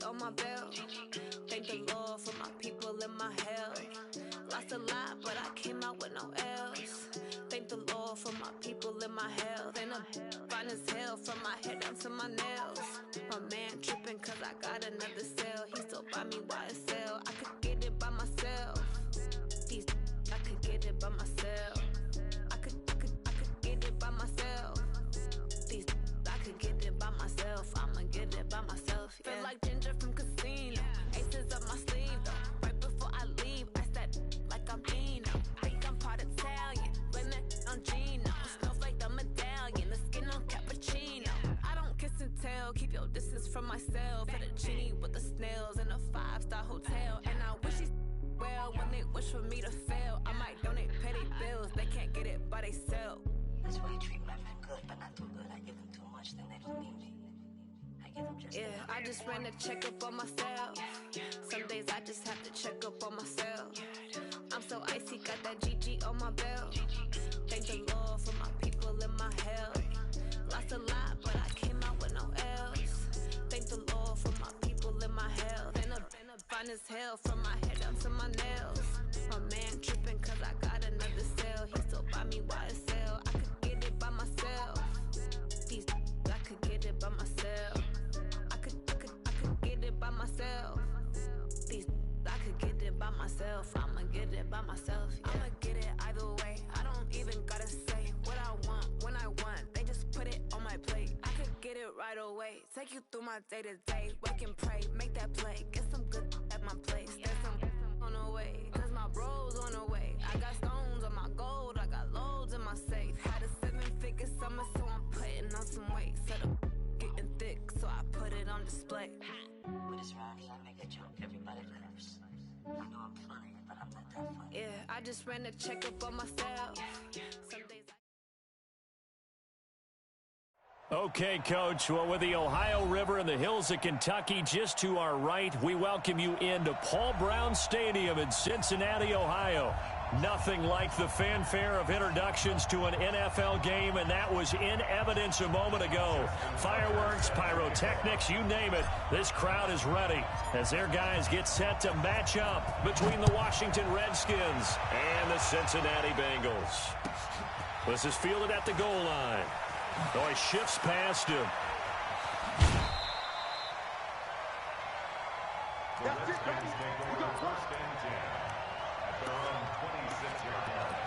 on my belt. Thank the Lord for my people in my health. Lost a lot, but I came out with no L's. Thank the Lord for my people in my health. And I'm fine as hell from my head down to my nails. My man tripping cause I got another cell. He still buy me YSL. I could get it by myself. I could get it by myself. I could get it by myself. I could get it by myself. I'ma get it by myself. Yeah. Feel like Ginger from Casino. Aces up my sleeve though. Right before I leave, I said like I'm Dino. Think I'm part Italian. Blame that on Gino. Snowflake the medallion. The skin on cappuccino. I don't kiss and tell. Keep your distance from myself. Fettuccine with the snails in a 5-star hotel. And I wish he's well when they wish for me to fail. I might donate petty bills. They can't get it by themselves. That's why you treat women good, but not too good. I give them too much, then they don't need me. I give them just enough. I just ran a checkup on myself. Some days I just have to check up on myself. I'm so icy, got that GG on my belt. Thank the Lord for my people in my health. Lost a lot, but I came out with no L's. Thank the Lord for my people in my health. And I'm fine as hell from my head down to my nails. My man tripping cause I got another cell. He still buy me YSL. I could get it by myself. I could get it by myself. I could get it by myself. I could get it by myself. I'ma get it by myself. Yeah. I'ma get it either way. I don't even gotta say what I want when I want. They just put it on my plate. I could get it right away. Take you through my day to day. Wake and pray, make that play. Get some good at my place. There's some on the way, cause my bros on the way. I got stones on my gold. I got loads in my safe. Had a 7-figure summer, so I'm putting on some weight. Set up getting thick, so I put it on display. With this rhyme, I make a joke, everybody laughs. I know I'm funny, but I'm not that funny. Yeah, I just ran a checkup on myself. Some days Okay, Coach. Well, with the Ohio River and the hills of Kentucky just to our right, we welcome you into Paul Brown Stadium in Cincinnati, Ohio. Nothing like the fanfare of introductions to an NFL game, and that was in evidence a moment ago. Fireworks, pyrotechnics, you name it. This crowd is ready as their guys get set to match up between the Washington Redskins and the Cincinnati Bengals. This is fielded at the goal line. Oh, he shifts past him. That's it, baby. We got first and 10 at their own 26-yard line.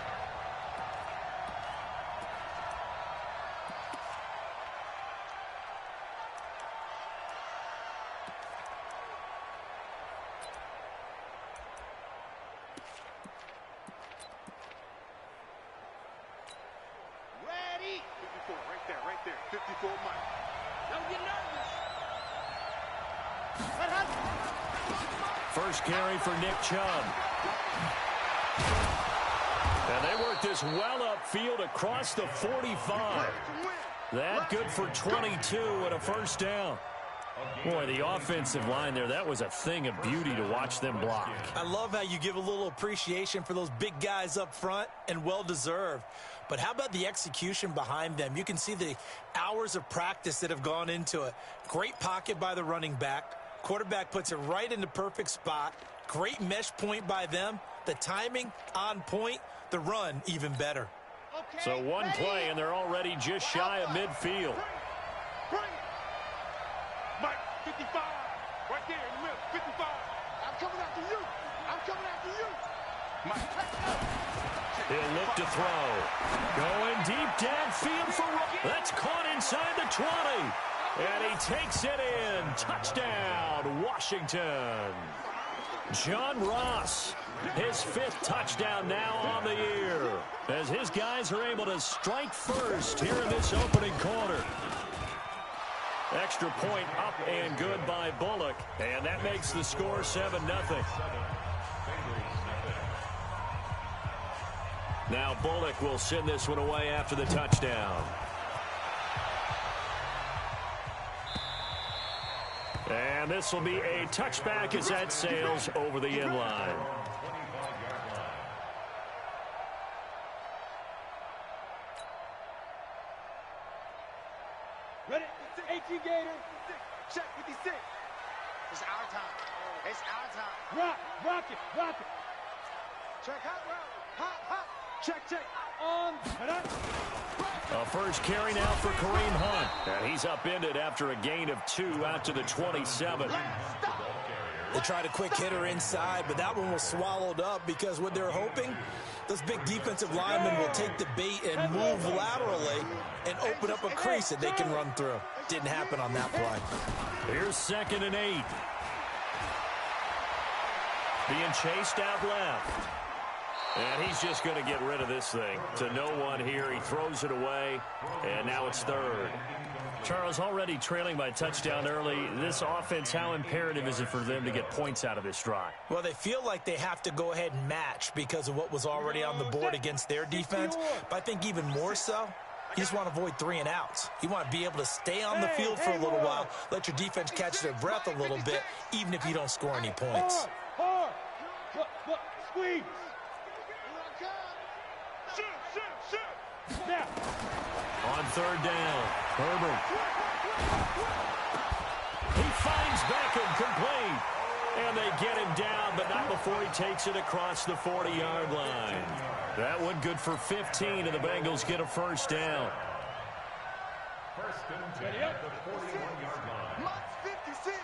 Ready? 54, right there. 54 Mike. Don't get nervous. First carry for Nick Chubb. And they work this well upfield across the 45. That good for 22 and a first down. Boy, the offensive line there, that was a thing of beauty to watch them block. I love how you give a little appreciation for those big guys up front, and well-deserved. But how about the execution behind them? You can see the hours of practice that have gone into it. Great pocket by the running back. Quarterback puts it right in the perfect spot. Great mesh point by them. The timing on point. The run even better. Okay, So one play, and they're already just shy of midfield. Bring it. Mike, 55. Right there in the middle, 55. I'm coming after you. Mike. He'll look to throw. Going deep downfield for that's caught inside the 20. And he takes it in. Touchdown, Washington. John Ross, his 5th touchdown now on the year, as his guys are able to strike first here in this opening quarter. Extra point up and good by Bullock, and that makes the score 7-0. Now Bullock will send this one away after the touchdown. And this will be a touchback as that sails over the end line. Ready? 18 Gator. Check 56. It's our time. It's our time. Rock it. Check, hot. Check. On. A first carry now for Kareem Hunt. And he's upended after a gain of 2 out to the 27. They tried a quick hitter inside, but that one was swallowed up because what they're hoping, those big defensive linemen will take the bait and move laterally and open up a crease that they can run through. Didn't happen on that play. Here's 2nd and 8. Being chased out left. And he's just going to get rid of this thing. To no one here. He throws it away, and now it's 3rd. Charles, already trailing by a touchdown early. This offense, how imperative is it for them to get points out of this drive? Well, they feel like they have to go ahead and match because of what was already on the board against their defense. But I think even more so, you just want to avoid 3 and outs. You want to be able to stay on the field for a little while, let your defense catch their breath a little bit, even if you don't score any points. Squeeze. Shoot. Now. On 3rd down, Herbert. He finds Beckham complete. And they get him down, but not before he takes it across the 40-yard line. That one good for 15, and the Bengals get a first down. First and 10 at the 41-yard line. Mott's 56.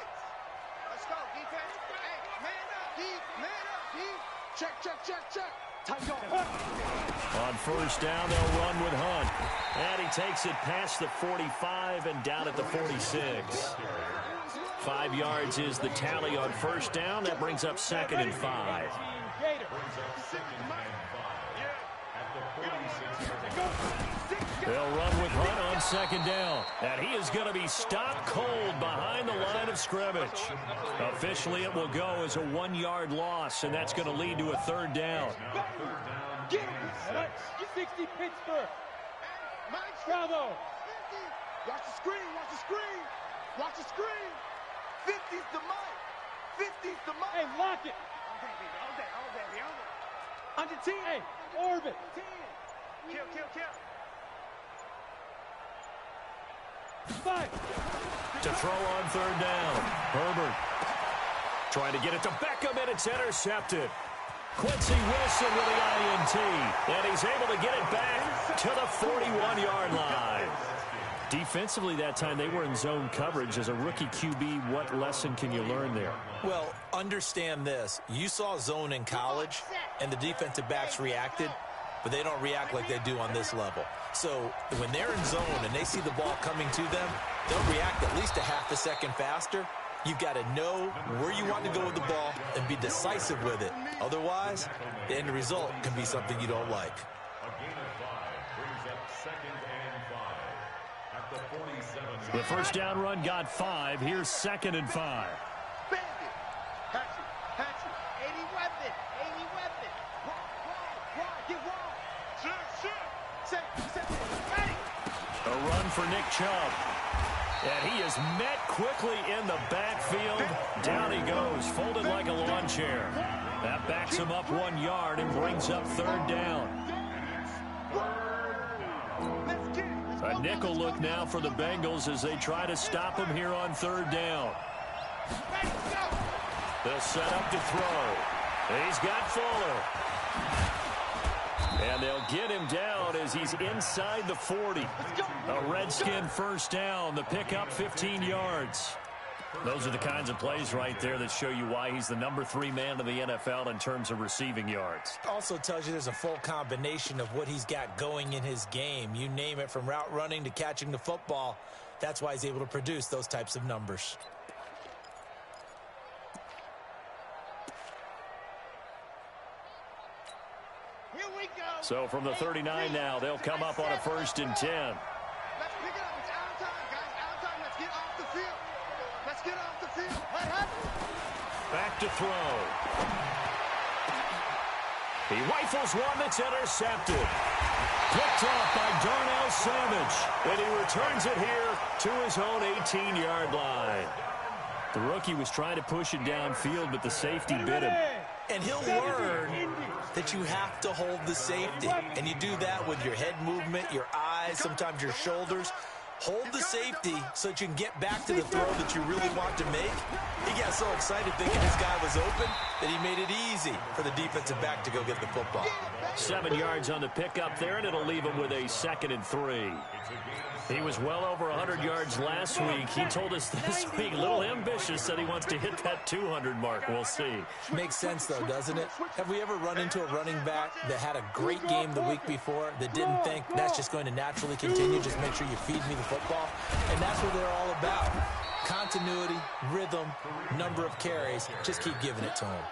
Let's go, defense. Hey, man up, D. Check. Tight on. On first down, they'll run with Hunt. And he takes it past the 45 and down at the 46. 5 yards is the tally on first down. That brings up 2nd and 5. They'll run with Hunt on 2nd down. And he is going to be stopped cold behind the line of scrimmage. Officially, it will go as a 1-yard loss, and that's going to lead to a 3rd down. Get him. 60 Pittsburgh. Bravo. Watch the screen. Watch the screen. 50's the mic. Hey, lock it. Under 10. Hey, orbit. 10. Kill. 5. To throw on 3rd down. Herbert trying to get it to Beckham, and it's intercepted. Quincy Wilson with the INT, and he's able to get it back to the 41-yard line. Defensively that time, they were in zone coverage. As a rookie QB, what lesson can you learn there? Well, understand this. You saw zone in college, and the defensive backs reacted, but they don't react like they do on this level. So when they're in zone and they see the ball coming to them, they'll react at least a half a second faster. You've got to know where you want to go with the ball and be decisive with it. Otherwise, the end result can be something you don't like. A gain of 5 brings up 2nd and 5 at the 47. The first down run got 5. Here's 2nd and 5. Bandit. Hatchet. 80 weapon. Get wrong. Shoot. Set. A run for Nick Chubb. And he is met quickly in the backfield. Down he goes, folded like a lawn chair. That backs him up 1 yard and brings up 3rd down. A nickel look now for the Bengals as they try to stop him here on 3rd down. They'll set up to throw. He's got Fuller. And they'll get him down as he's inside the 40. A Redskin first down. The pickup 15 yards. Those are the kinds of plays right there that show you why he's the number 3 man in the NFL in terms of receiving yards. Also tells you there's a full combination of what he's got going in his game. You name it, from route running to catching the football. That's why he's able to produce those types of numbers. So from the 39 now, they'll come up on a 1st and 10. Let's pick it up. It's our time, guys. Our time. Let's get off the field. Back to throw. He rifles one that's intercepted. Picked off by Darnell Savage. And he returns it here to his own 18-yard line. The rookie was trying to push it downfield, but the safety bit him. And he'll learn that you have to hold the safety. And you do that with your head movement, your eyes, sometimes your shoulders. Hold the safety so that you can get back to the throw that you really want to make. He got so excited thinking his guy was open that he made it easy for the defensive back to go get the football. 7 yards on the pickup there, and it'll leave him with a 2nd and 3. He was well over 100 yards last week. He told us this week, a little ambitious, said he wants to hit that 200 mark. We'll see. Makes sense, though, doesn't it? Have we ever run into a running back that had a great game the week before that didn't think that's just going to naturally continue? Just make sure you feed me the football. And that's what they're all about. Continuity, rhythm, number of carries. Just keep giving it to him.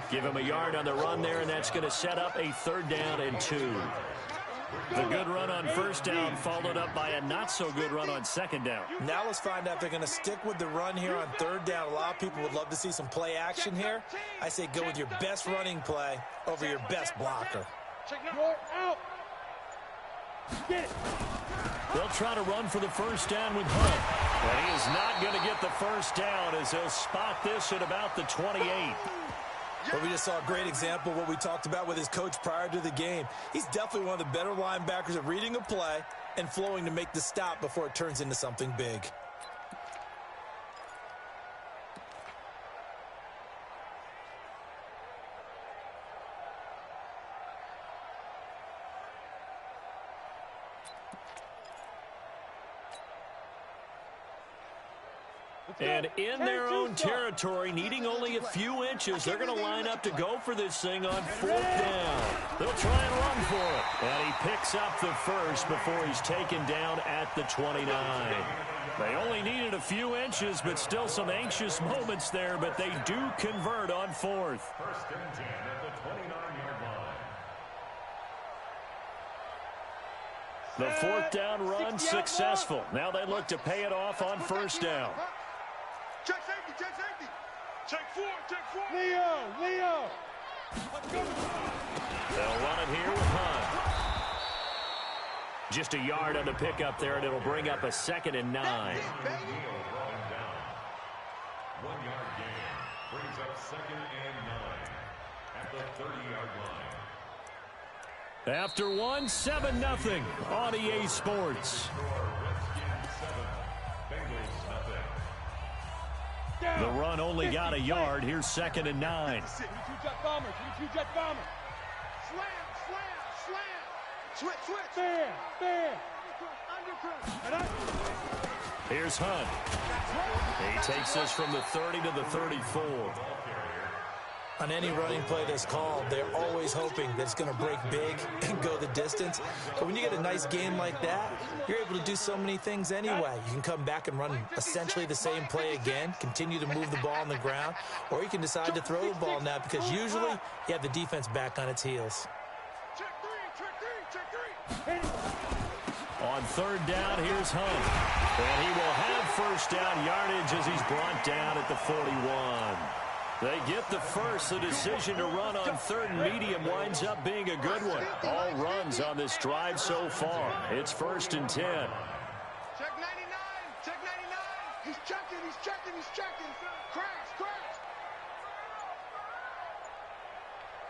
Give him a yard on the run there, and that's going to set up a 3rd down and 2. The good run on 1st down followed up by a not-so-good run on 2nd down. Now let's find out if they're going to stick with the run here on 3rd down. A lot of people would love to see some play action here. I say go with your best running play over your best blocker. Out. Get it. They'll try to run for the 1st down with Hunt. But he is not going to get the 1st down as they'll spot this at about the 28. But we just saw a great example of what we talked about with his coach prior to the game. He's definitely one of the better linebackers at reading a play and flowing to make the stop before it turns into something big. And in their own territory, needing only a few inches, they're going to line up to go for this thing on 4th down. They'll try and run for it. And he picks up the 1st before he's taken down at the 29. They only needed a few inches, but still some anxious moments there, but they do convert on 4th. 1st and 10 at the 29-yard line. The 4th down run successful. Now they look to pay it off on 1st down. Check safety, check safety. Check 4, check 4. Leo. They'll run it here with Hunt. Just a yard on the pickup there, and it'll bring up a 2nd and 9. 1 yard gain brings up 2nd and 9 at the 30-yard line. After 1, 7-0 on EA Sports. The run only got a yard. Here's 2nd and 9. 22 jet bomber. Slam. Switch. Bam. Here's Hunt. He takes this from the 30 to the 34. On any running play that's called, they're always hoping that it's going to break big and go the distance. But when you get a nice game like that, you're able to do so many things anyway. You can come back and run essentially the same play again, continue to move the ball on the ground, or you can decide to throw the ball now because usually you have the defense back on its heels. Check three. On 3rd down, here's Hunt. And he will have 1st down yardage as he's brought down at the 41. They get the 1st. The decision to run on 3rd and medium winds up being a good one. All runs on this drive so far. It's 1st and 10. Check 99. He's checking. Crash.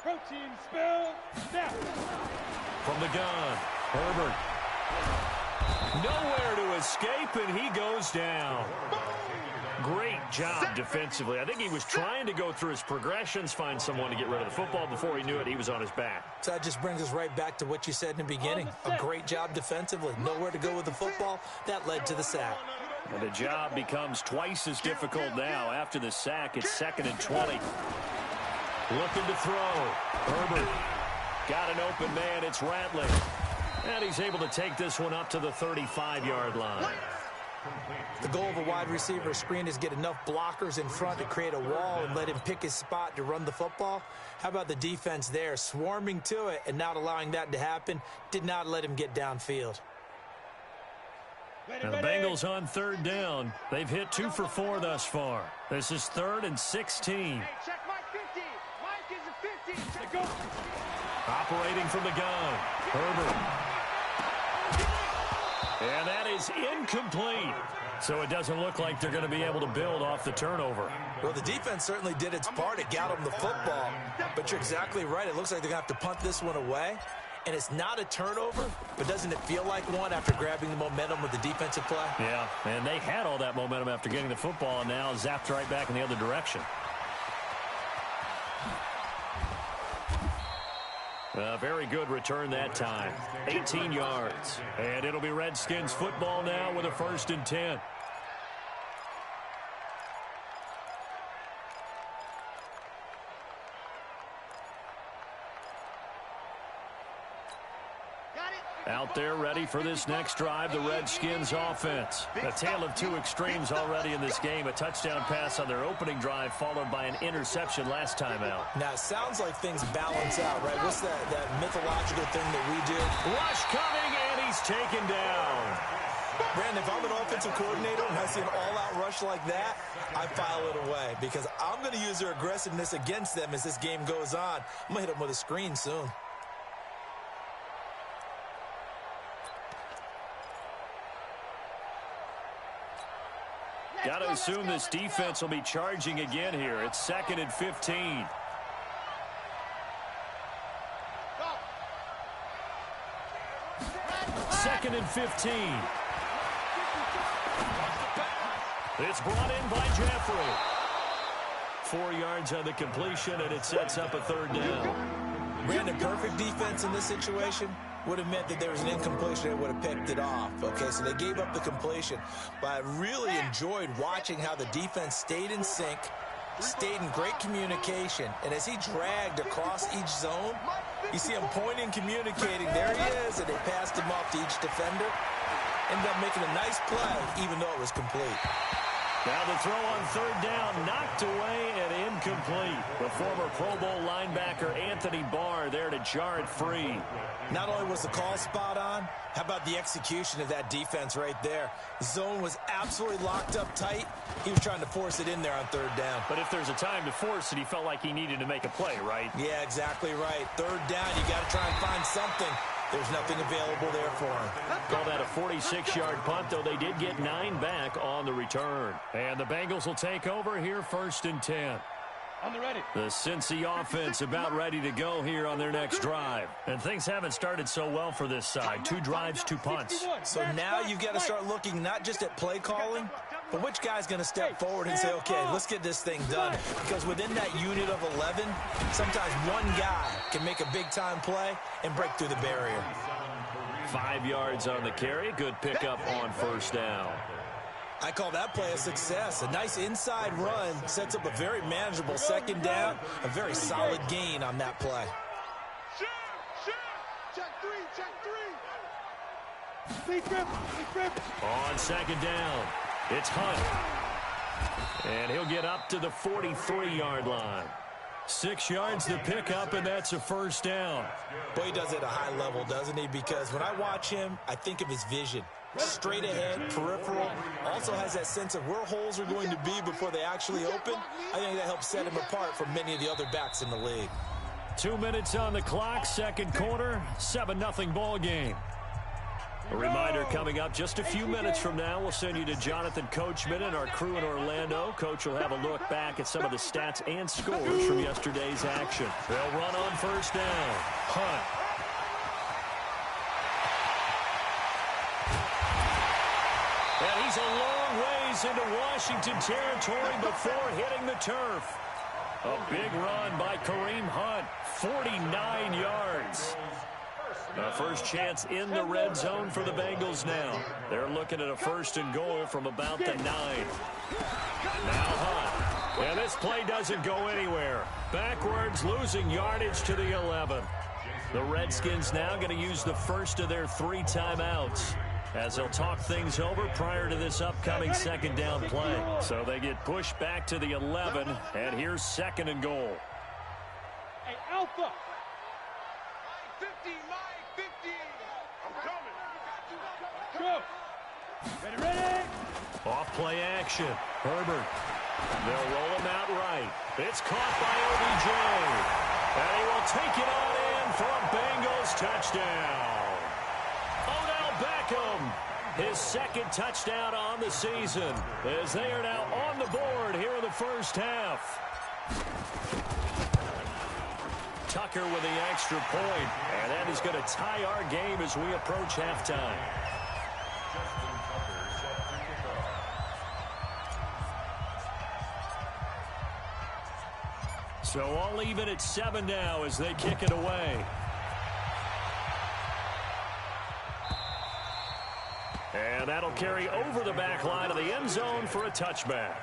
Protein spill. Snap. From the gun, Herbert. Nowhere to escape, and he goes down. Great job defensively. I think he was trying to go through his progressions, find someone to get rid of the football. Before he knew it, he was on his back. So that just brings us right back to what you said in the beginning. A great job defensively. Nowhere to go with the football. That led to the sack. And the job becomes twice as difficult now. After the sack, it's 2nd and 20. Looking to throw. Herbert got an open man. It's Rattling. And he's able to take this one up to the 35-yard line. The goal of a wide receiver screen is get enough blockers in front to create a wall and let him pick his spot to run the football. How about the defense there, swarming to it and not allowing that to happen? Did not let him get downfield. And the Bengals on 3rd down. They've hit 2 for 4 thus far. This is 3rd and 16. Hey, check Mike 50. Mike is a 50. Go. Operating from the gun. Herbert. And that is incomplete. So it doesn't look like they're going to be able to build off the turnover. Well, the defense certainly did its part. It got them the football. But you're exactly right. It looks like they're going to have to punt this one away. and it's not a turnover, but doesn't it feel like one after grabbing the momentum with the defensive play? Yeah, and they had all that momentum after getting the football, and now zapped right back in the other direction. A very good return that time. 18 yards. And it'll be Redskins football now with a 1st and 10. Out there ready for this next drive, the Redskins offense. A tale of two extremes already in this game. A touchdown pass on their opening drive followed by an interception last time out. Now, it sounds like things balance out, right? What's that mythological thing that we do? Rush coming, and he's taken down. Brandon, if I'm an offensive coordinator and I see an all-out rush like that, I file it away because I'm going to use their aggressiveness against them as this game goes on. I'm going to hit them with a screen soon. Got to assume this defense will be charging again here. It's 2nd and 15. Second and 15. It's brought in by Jeffrey. 4 yards on the completion, and it sets up a 3rd down. Brandon, perfect defense in this situation would have meant that there was an incompletion that would have picked it off. Okay, so they gave up the completion. But I really enjoyed watching how the defense stayed in sync, stayed in great communication. And as he dragged across each zone, you see him pointing, communicating. There he is, and they passed him off to each defender. Ended up making a nice play, even though it was complete. Now the throw on 3rd down, knocked away and incomplete. The former Pro Bowl linebacker Anthony Barr there to jar it free. Not only was the call spot on, how about the execution of that defense right there? The zone was absolutely locked up tight. He was trying to force it in there on 3rd down. But if there's a time to force it, he felt like he needed to make a play, right? Yeah, exactly right. 3rd down, you got to try and find something. There's nothing available there for him. Call that a 46-yard punt, though they did get 9 back on the return. And the Bengals will take over here, 1st and 10. On the ready. The Cincy offense about ready to go here on their next drive. And things haven't started so well for this side. 2 drives, 2 punts. So now you've got to start looking not just at play calling, but which guy's going to step forward and say, okay, let's get this thing done. Because within that unit of 11, sometimes one guy can make a big-time play and break through the barrier. 5 yards on the carry. Good pickup on 1st down. I call that play a success. A nice inside run sets up a very manageable 2nd down. A very solid gain on that play. On 2nd down, it's Hunt. And he'll get up to the 43-yard line. 6 yards to pick up, and that's a 1st down. Boy, he does it at a high level, doesn't he? Because when I watch him, I think of his vision. Straight ahead, peripheral, also has that sense of where holes are going to be before they actually open. I think that helps set him apart from many of the other backs in the league. 2 minutes on the clock, 2nd quarter, 7-0 ball game. A reminder coming up just a few minutes from now. We'll send you to Jonathan Coachman and our crew in Orlando. Coach will have a look back at some of the stats and scores from yesterday's action. They'll run on 1st down. Hunt. And he's a long ways into Washington territory before hitting the turf. A big run by Kareem Hunt, 49 yards. A first chance in the red zone for the Bengals now. They're looking at a 1st and goal from about the 9. Now Hunt. And this play doesn't go anywhere. Backwards, losing yardage to the 11. The Redskins now going to use the first of their 3 timeouts as they'll talk things over prior to this upcoming 2nd down play. So they get pushed back to the 11, and here's 2nd and goal. Hey, Alpha. 50, I'm coming. Go. Ready. Off play action. Herbert. They'll roll him out right. It's caught by OBJ. And he will take it on in for a Bengals touchdown. Odell Beckham, his 2nd touchdown on the season, as they are now on the board here in the first half. Tucker with the extra point. And that is going to tie our game as we approach halftime. So all even at 7 now as they kick it away. And that'll carry over the back line of the end zone for a touchback.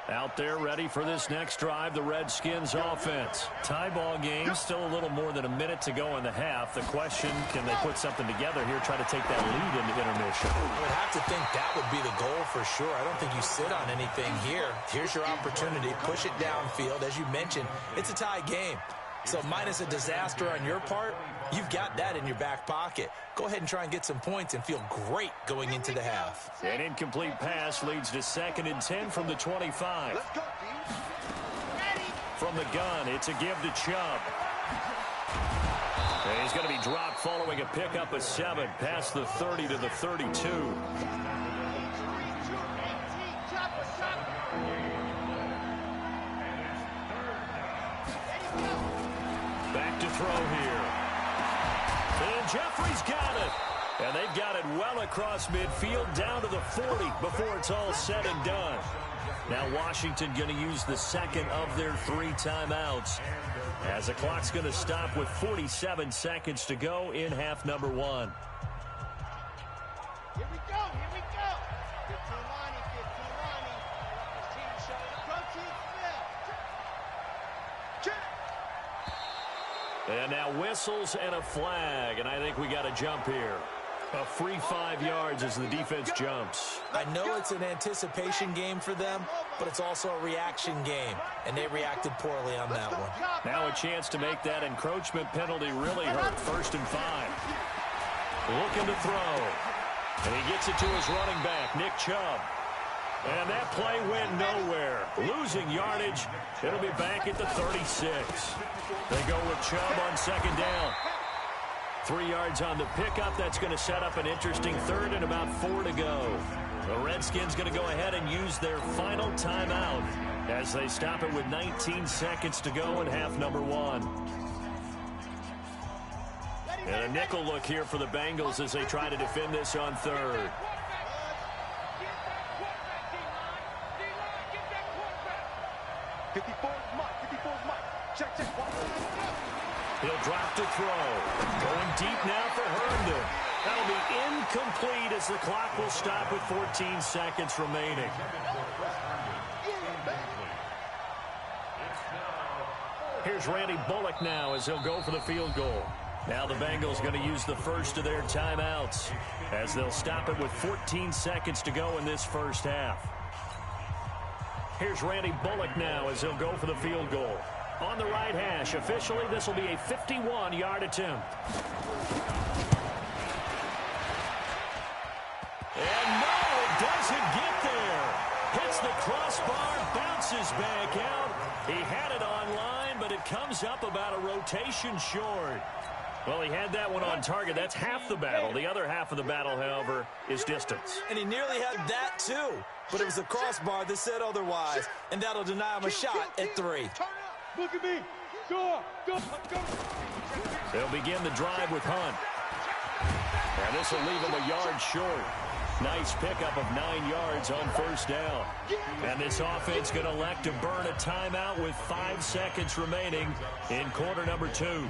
Out there ready for this next drive, the Redskins offense. Tie ball game, still a little more than a minute to go in the half. The question, can they put something together here, try to take that lead into intermission? I would have to think that would be the goal for sure. I don't think you sit on anything here. Here's your opportunity. Push it downfield. As you mentioned, it's a tie game. So minus a disaster on your part, you've got that in your back pocket. Go ahead and try and get some points and feel great going into the half. An incomplete pass leads to 2nd and 10 from the 25. From the gun, it's a give to Chubb. And he's going to be dropped following a pickup of 7 past the 30 to the 32. Back to throw here. And Jeffrey's got it. And they've got it well across midfield down to the 40 before it's all said and done. Now Washington going to use the second of their 3 timeouts as the clock's going to stop with 47 seconds to go in half number 1. Here we go, here we go. 15 Lonnie. His team showing approaching Smith. And now whistles and a flag, and I think we got a jump here. A free 5 yards as the defense jumps. I know it's an anticipation game for them, but it's also a reaction game, and they reacted poorly on that one. Now a chance to make that encroachment penalty really hurt. 1st and 5. Looking to throw. And he gets it to his running back, Nick Chubb. And that play went nowhere. Losing yardage. It'll be back at the 36. They go with Chubb on 2nd down. 3 yards on the pickup. That's going to set up an interesting 3rd and about 4 to go. The Redskins going to go ahead and use their final timeout as they stop it with 19 seconds to go in half number 1. And a nickel look here for the Bengals as they try to defend this on 3rd. He'll drop to throw. Going deep now for Herndon. That'll be incomplete as the clock will stop with 14 seconds remaining. Here's Randy Bullock now as he'll go for the field goal. Now the Bengals going to use the first of their timeouts as they'll stop it with 14 seconds to go in this first half. Here's Randy Bullock now as he'll go for the field goal. On the right hash, officially this will be a 51-yard attempt. And no, it doesn't get there. Hits the crossbar, bounces back out. He had it online, but it comes up about a rotation short. Well, he had that one on target. That's half the battle. The other half of the battle, however, is distance. And he nearly had that, too. But it was the crossbar that said otherwise, and that'll deny him a shot at 3. Look at me. Go. They'll begin the drive with Hunt. And this will leave him a yard short. Nice pickup of 9 yards on 1st down. And this offense going to elect to burn a timeout with 5 seconds remaining in quarter number 2.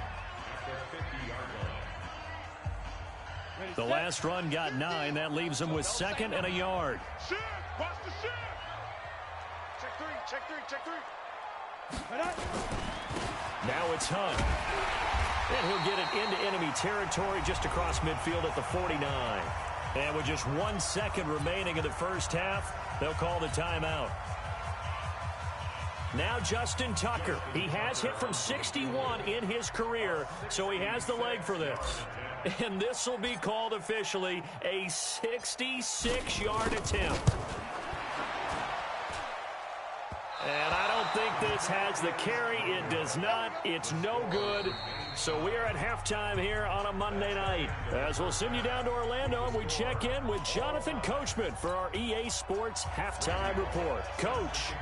The last run got 9. That leaves them with 2nd and a yard. Shift. Watch the shift. Check three. Now it's Hunt. And he'll get it into enemy territory just across midfield at the 49. And with just 1 second remaining in the first half, they'll call the timeout. Now Justin Tucker. He has hit from 61 in his career, so he has the leg for this. And this will be called officially a 66-yard attempt. And I don't think this has the carry. It does not. It's no good. So we are at halftime here on a Monday night. As we'll send you down to Orlando, and we check in with Jonathan Coachman for our EA Sports Halftime Report. Coach,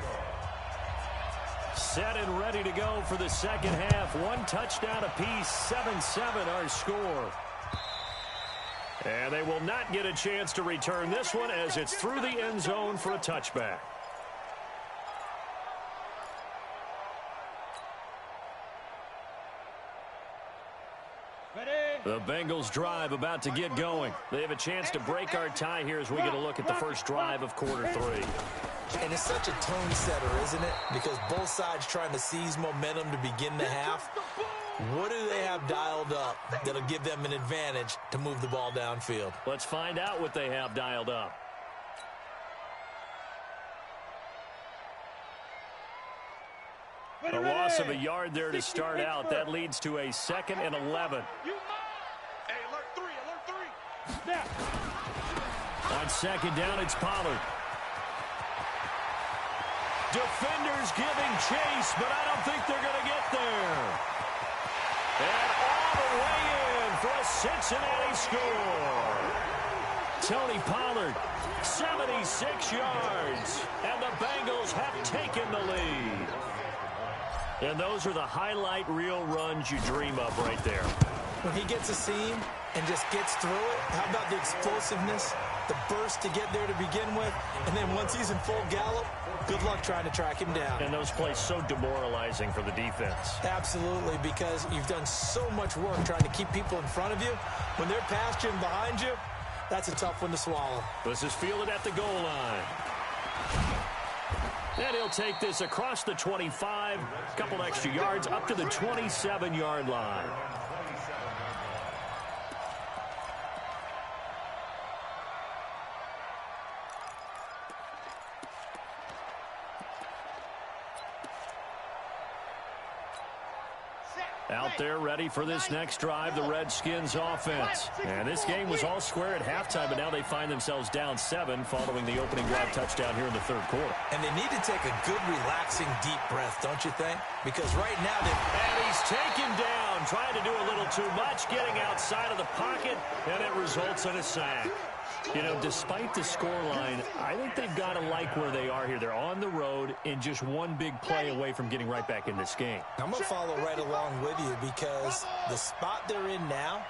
set and ready to go for the second half. One touchdown apiece, 7-7 our score. And they will not get a chance to return this one as it's through the end zone for a touchback. The Bengals drive about to get going. They have a chance to break our tie here as we get a look at the first drive of quarter three. And it's such a tone setter, isn't it? Because both sides trying to seize momentum to begin the half. What do they have dialed up that'll give them an advantage to move the ball downfield? Let's find out what they have dialed up. A loss of a yard there to start out. That leads to a 2nd and 11. Hey, alert three. Snap. On second down, it's Pollard. Defenders giving chase, but I don't think they're going to get there. And all the way in for a Cincinnati score. Tony Pollard, 76 yards, and the Bengals have taken the lead. And those are the highlight reel runs you dream of right there. When he gets a seam and just gets through it, how about the explosiveness, the burst to get there to begin with, and then once he's in full gallop, good luck trying to track him down. And those plays so demoralizing for the defense. Absolutely, because you've done so much work trying to keep people in front of you. When they're past you and behind you, that's a tough one to swallow. This is fielded at the goal line. And he'll take this across the 25, a couple extra yards, up to the 27-yard line. Out there ready for this next drive, the Redskins offense. And this game was all square at halftime, but now they find themselves down 7 following the opening drive touchdown here in the third quarter. And they need to take a good, relaxing, deep breath, don't you think? Because right now And he's taken down, trying to do a little too much, getting outside of the pocket, and it results in a sack. You know, despite the scoreline, I think they've got to like where they are here. They're on the road and just one big play away from getting right back in this game. I'm going to follow right along with you because the spot they're in now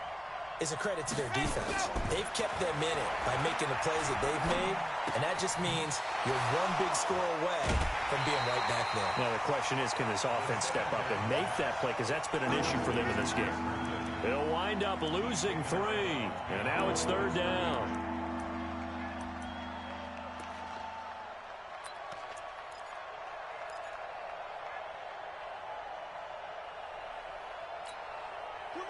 is a credit to their defense. They've kept them in it by making the plays that they've made, and that just means you're one big score away from being right back there. Now, the question is, can this offense step up and make that play? Because that's been an issue for them in this game. They'll wind up losing 3, and now it's third down.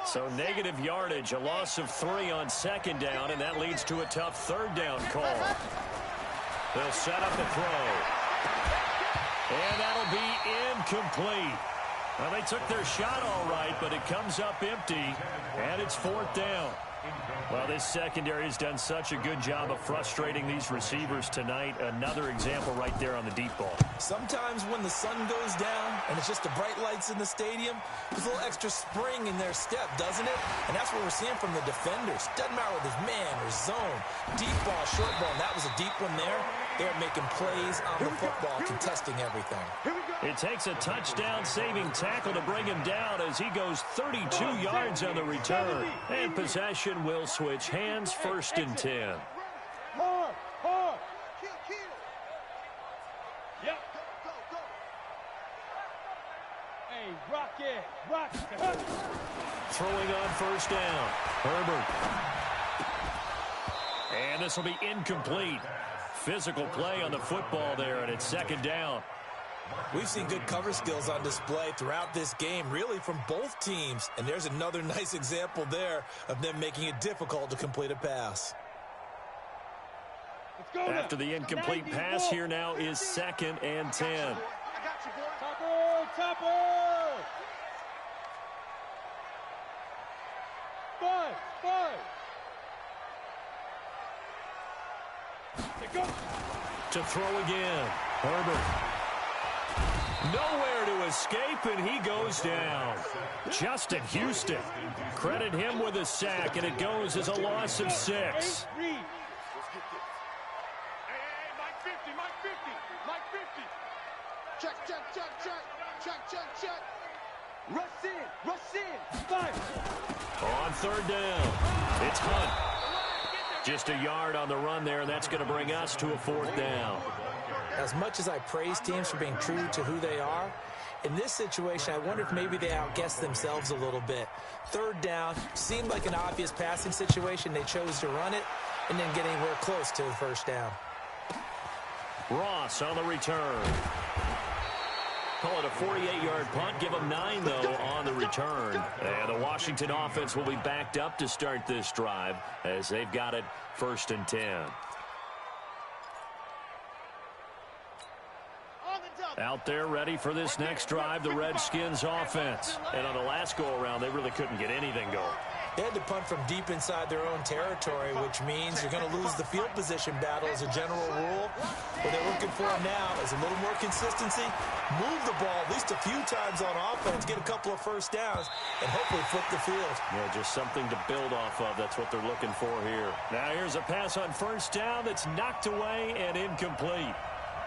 So negative yardage, a loss of 3 on second down, and that leads to a tough third down call. They'll set up the throw. And that'll be incomplete. Well, they took their shot all right, but it comes up empty, and it's fourth down. Well, this secondary has done such a good job of frustrating these receivers tonight. Another example right there on the deep ball. Sometimes when the sun goes down and it's just the bright lights in the stadium, there's a little extra spring in their step, doesn't it? And that's what we're seeing from the defenders. Doesn't matter whether it's man or zone, deep ball, short ball, and that was a deep one there. They're making plays on the football, contesting everything. It takes a touchdown-saving tackle to bring him down as he goes 32 yards on the return. And possession will switch hands, 1st and 10. Hard. Kill. Yep. Go. Hey, rock it. Throwing on 1st down. Herbert. And this will be incomplete. Physical play on the football there, and it's 2nd down. We've seen good cover skills on display throughout this game, really from both teams. And there's another nice example there of them making it difficult to complete a pass. After the incomplete pass, here now is 2nd and 10. I got you, boy. Topper. 5. To throw again. Herbert. Nowhere to escape, and he goes down. Justin Houston. Credit him with a sack, and it goes as a loss of 6. Hey, Mike 50, Mike 50, Mike 50. Check, check, check, check, check, check, check. Rush in, fire. On 3rd down, it's Hunt. Just a yard on the run there, and that's going to bring us to a 4th down. As much as I praise teams for being true to who they are, in this situation, I wonder if maybe they outguessed themselves a little bit. 3rd down seemed like an obvious passing situation. They chose to run it and didn't get anywhere close to the 1st down. Ross on the return. Call it a 48-yard punt. Give them 9, though, on the return. And the Washington offense will be backed up to start this drive as they've got it 1st and 10. Out there ready for this next drive, the Redskins offense. And on the last go-around, they really couldn't get anything going. They had to punt from deep inside their own territory, which means you're going to lose the field position battle as a general rule. What they're looking for now is a little more consistency, move the ball at least a few times on offense, get a couple of 1st downs, and hopefully flip the field. Yeah, just something to build off of. That's what they're looking for here. Now here's a pass on 1st down that's knocked away and incomplete.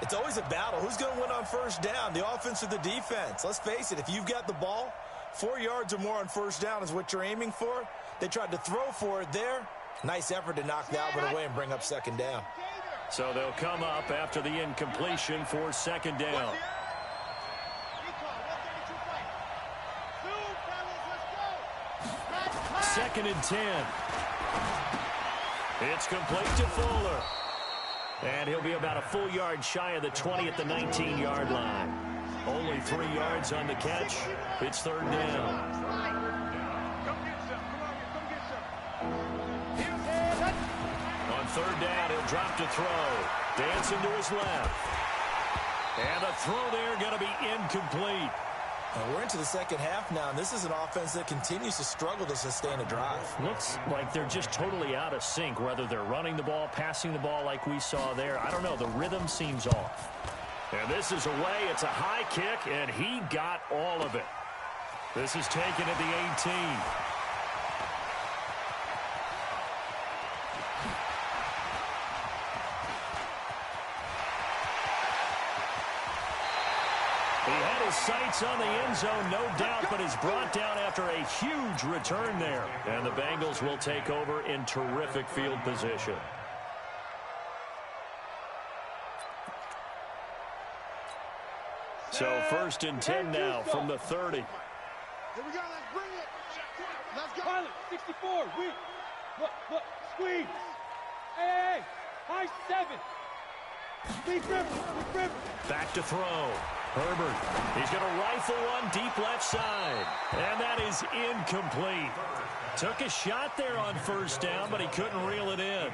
It's always a battle. Who's going to win on 1st down, the offense or the defense? Let's face it, if you've got the ball, 4 yards or more on 1st down is what you're aiming for. They tried to throw for it there. Nice effort to knock that one away and bring up 2nd down. So they'll come up after the incompletion for 2nd down. 2nd and 10. It's complete to Fuller. And he'll be about a full yard shy of the 20 at the 19-yard line. Only 3 yards on the catch. It's 3rd down. On 3rd down, he'll drop to throw. Dancing to his left. And the throw there going to be incomplete. We're into the 2nd half now, and this is an offense that continues to struggle to sustain a drive. Looks like they're just totally out of sync, whether they're running the ball, passing the ball like we saw there. I don't know. The rhythm seems off. And this is away. It's a high kick, and he got all of it. This is taken at the 18. He had his sights on the end zone, no doubt, but is brought down after a huge return there. And the Bengals will take over in terrific field position. So 1st and 10 now from the 30. Here we go, let's bring it. Let's go. Pilot, 64, look, squeeze. Hey, high 7. Big river. Back to throw. Herbert, he's going to rifle one deep left side. And that is incomplete. Took a shot there on 1st down, but he couldn't reel it in.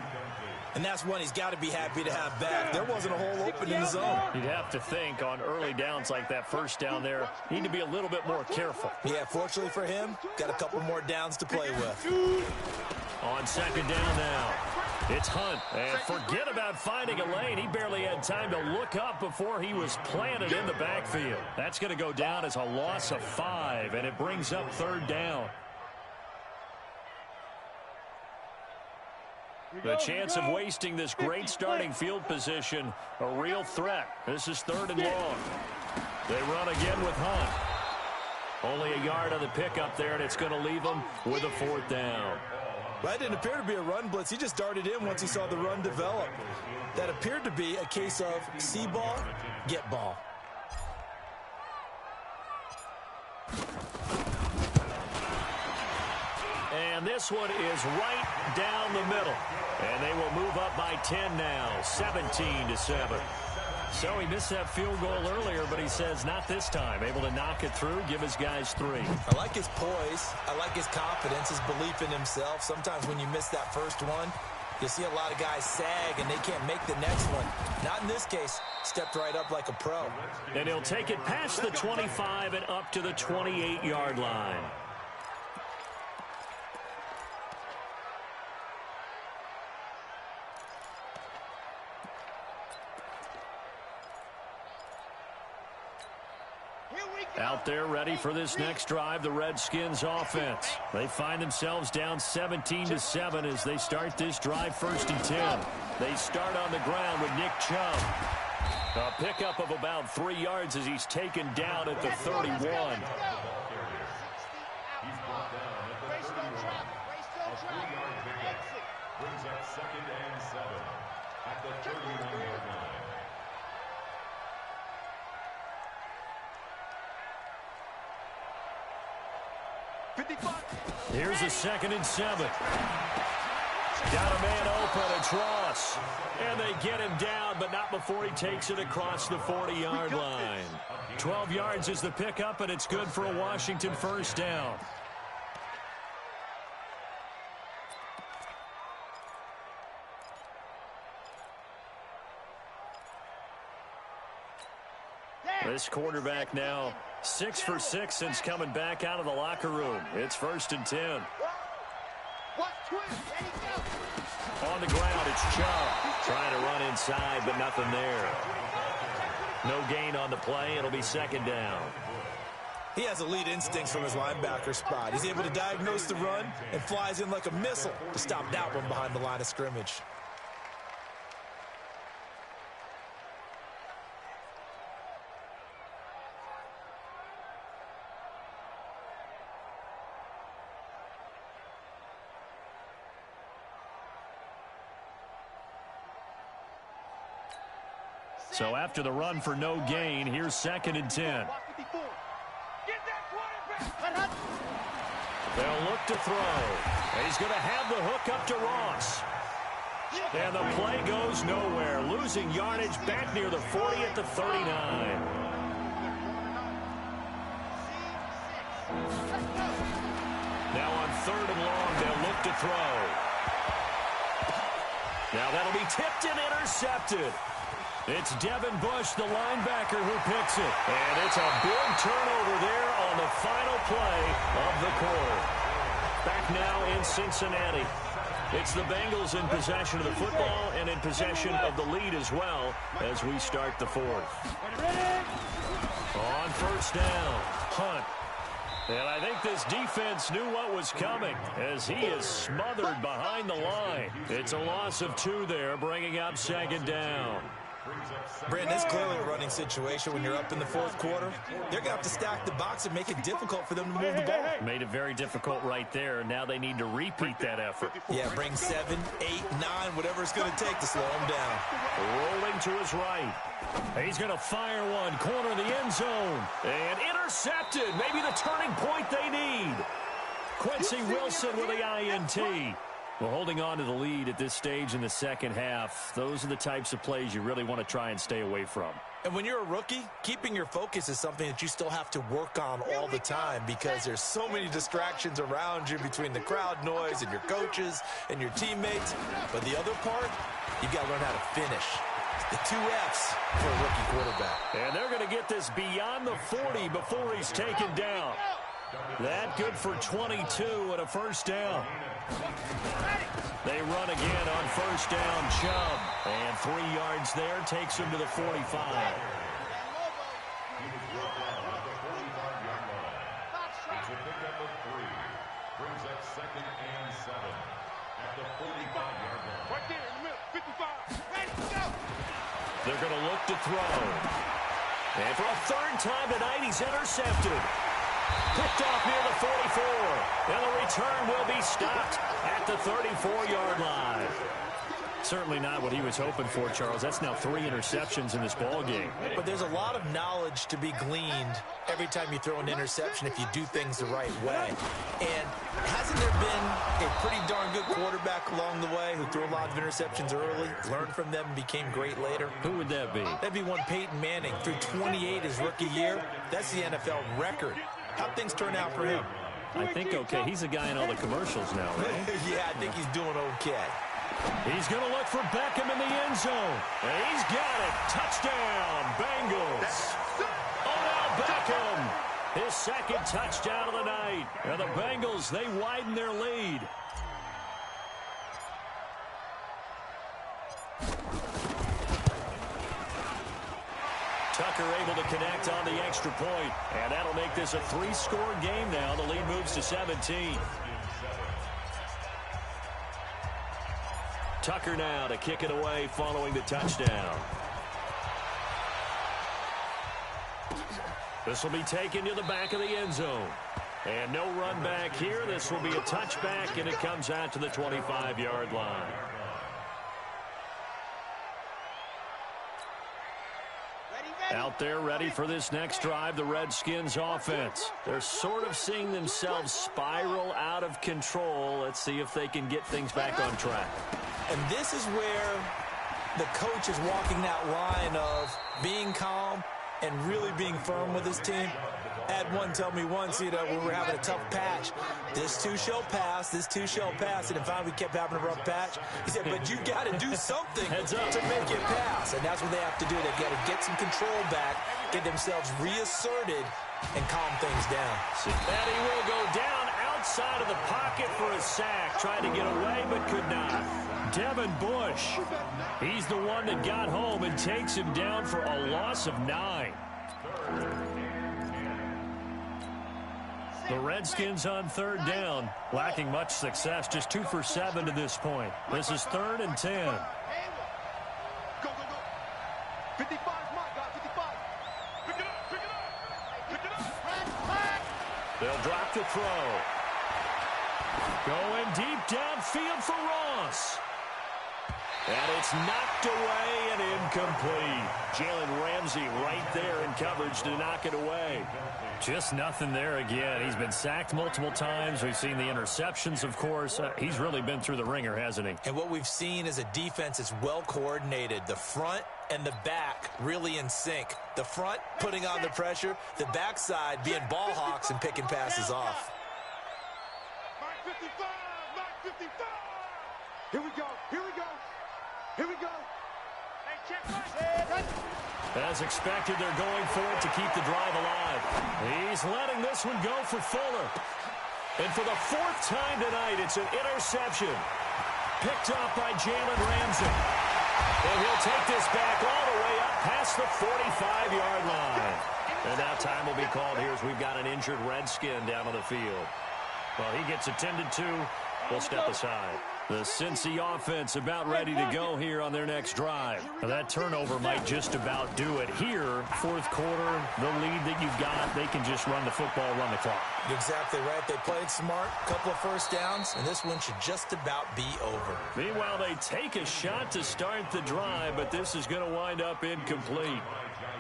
And that's one he's got to be happy to have back. There wasn't a hole open in the zone. You'd have to think on early downs like that 1st down there, need to be a little bit more careful. Yeah, fortunately for him, got a couple more downs to play with. On 2nd down now, it's Hunt. And forget about finding a lane. He barely had time to look up before he was planted in the backfield. That's going to go down as a loss of 5, and it brings up 3rd down. The chance of wasting this great starting field position, a real threat. This is 3rd and long. They run again with Hunt. Only a yard on the pickup there, and it's going to leave them with a 4th down. That didn't appear to be a run blitz. He just darted in once he saw the run develop. That appeared to be a case of see ball, get ball. And this one is right down the middle. And they will move up by 10 now, 17-7. So he missed that field goal earlier, but he says not this time. Able to knock it through, give his guys 3. I like his poise. I like his confidence, his belief in himself. Sometimes when you miss that first one, you see a lot of guys sag and they can't make the next one. Not in this case. Stepped right up like a pro. And he'll take it past the 25 and up to the 28-yard line. Out there ready for this next drive, the Redskins offense. They find themselves down 17-7 as they start this drive 1st and 10. They start on the ground with Nick Chubb. A pickup of about 3 yards as he's taken down at the 31. He's brought down at the 31. A 3-yard pickup brings up 2nd and 7 at the 31-yard line. Here's a 2nd and 7. Got a man open, it's Ross. And they get him down, but not before he takes it across the 40-yard line. 12 yards is the pickup, and it's good for a Washington 1st down. This quarterback now 6 for 6 since coming back out of the locker room. It's 1st and 10. On the ground, it's Chubb. Trying to run inside, but nothing there. No gain on the play. It'll be 2nd down. He has elite instincts from his linebacker spot. He's able to diagnose the run and flies in like a missile to stop that one behind the line of scrimmage. So after the run for no gain, here's 2nd and 10. They'll look to throw. And he's going to have the hook up to Ross. And the play goes nowhere. Losing yardage back near the 40 at the 39. Now on 3rd and long, they'll look to throw. Now that'll be tipped and intercepted. It's Devin Bush, the linebacker, who picks it. And it's a big turnover there on the final play of the quarter. Back now in Cincinnati. It's the Bengals in possession of the football and in possession of the lead as well as we start the 4th. On 1st down, Hunt. And I think this defense knew what was coming as he is smothered behind the line. It's a loss of 2 there, bringing up 2nd down. Brandon, it's clearly a running situation when you're up in the 4th quarter. They're going to have to stack the box and make it difficult for them to move the ball. Made it very difficult right there. Now they need to repeat that effort. Yeah, bring 7, 8, 9, whatever it's going to take to slow him down. Rolling to his right. He's going to fire one, corner the end zone. And intercepted. Maybe the turning point they need. Quincy Wilson with the INT. Well, holding on to the lead at this stage in the 2nd half, those are the types of plays you really want to try and stay away from. And when you're a rookie, keeping your focus is something that you still have to work on all the time because there's so many distractions around you between the crowd noise and your coaches and your teammates. But the other part, you've got to learn how to finish. The 2 F's for a rookie quarterback. And they're going to get this beyond the 40 before he's taken down. That good for 22 and a 1st down. They run again on 1st down, Chubb. And 3 yards there takes him to the 45. He was brought down at the 45-yard line. It's a pickup of 3. Brings up 2nd and 7 at the 45-yard line. Right there in the middle, 55. Ready, go! They're going to look to throw. And for a 3rd time tonight, he's intercepted. Picked off near the 44. And the return will be stopped at the 34-yard line. Certainly not what he was hoping for, Charles. That's now 3 interceptions in this ball game. But there's a lot of knowledge to be gleaned every time you throw an interception if you do things the right way. And hasn't there been a pretty darn good quarterback along the way who threw a lot of interceptions early, learned from them, and became great later? Who would that be? That'd be one Peyton Manning, threw 28 his rookie year. That's the NFL record. How'd things turn out for him? I think okay. He's a guy in all the commercials now, right? Yeah, I think he's doing okay. He's going to look for Beckham in the end zone. And he's got it. Touchdown, Bengals. Odell Beckham, his 2nd touchdown of the night. And the Bengals, they widen their lead. Tucker able to connect on the extra point, and that'll make this a 3-score game now. The lead moves to 17. Tucker now to kick it away following the touchdown. This will be taken to the back of the end zone. And no run back here. This will be a touchback, and it comes out to the 25-yard line. Out there ready for this next drive, the Redskins offense. They're sort of seeing themselves spiral out of control. Let's see if they can get things back on track. And this is where the coach is walking that line of being calm and really being firm with his team. I had one tell me once, when we were having a tough patch, this too shall pass, this too shall pass. And then finally we kept having a rough patch. He said, but you got to do something to make it pass. And that's what they have to do. They got to get some control back, get themselves reasserted, and calm things down. And he will go down outside of the pocket for a sack, trying to get away but could not. Devin Bush, he's the one that got home and takes him down for a loss of 9. The Redskins on 3rd down, lacking much success, just 2 for 7 to this point. This is 3rd and 10. Go, go, go. 55, my God, 55. Pick it up, pick it up. Pick it up. They'll drop the throw. Going deep downfield for Ross. And it's knocked away and incomplete. Jalen Ramsey right there in coverage to knock it away. Just nothing there again. He's been sacked multiple times. We've seen the interceptions, of course. He's really been through the ringer, hasn't he? And what we've seen is a defense that's well coordinated. The front and the back really in sync. The front putting on the pressure, the backside being ball hawks and picking passes off. Mark 55, Mark 55. Here we go, here we go. Here we go. Hey, check right. As expected, they're going for it to keep the drive alive. He's letting this one go for Fuller. And for the 4th time tonight, it's an interception. Picked up by Jalen Ramsey. And he'll take this back all the way up past the 45-yard line. And now time will be called here as we've got an injured Redskin down on the field. Well, he gets attended to. We'll step aside. The Cincy offense about ready to go here on their next drive. Now that turnover might just about do it here. 4th quarter, the lead that you've got, they can just run the football, run the clock. You're exactly right. They played smart, couple of first downs, and this one should just about be over. Meanwhile, they take a shot to start the drive, but this is going to wind up incomplete.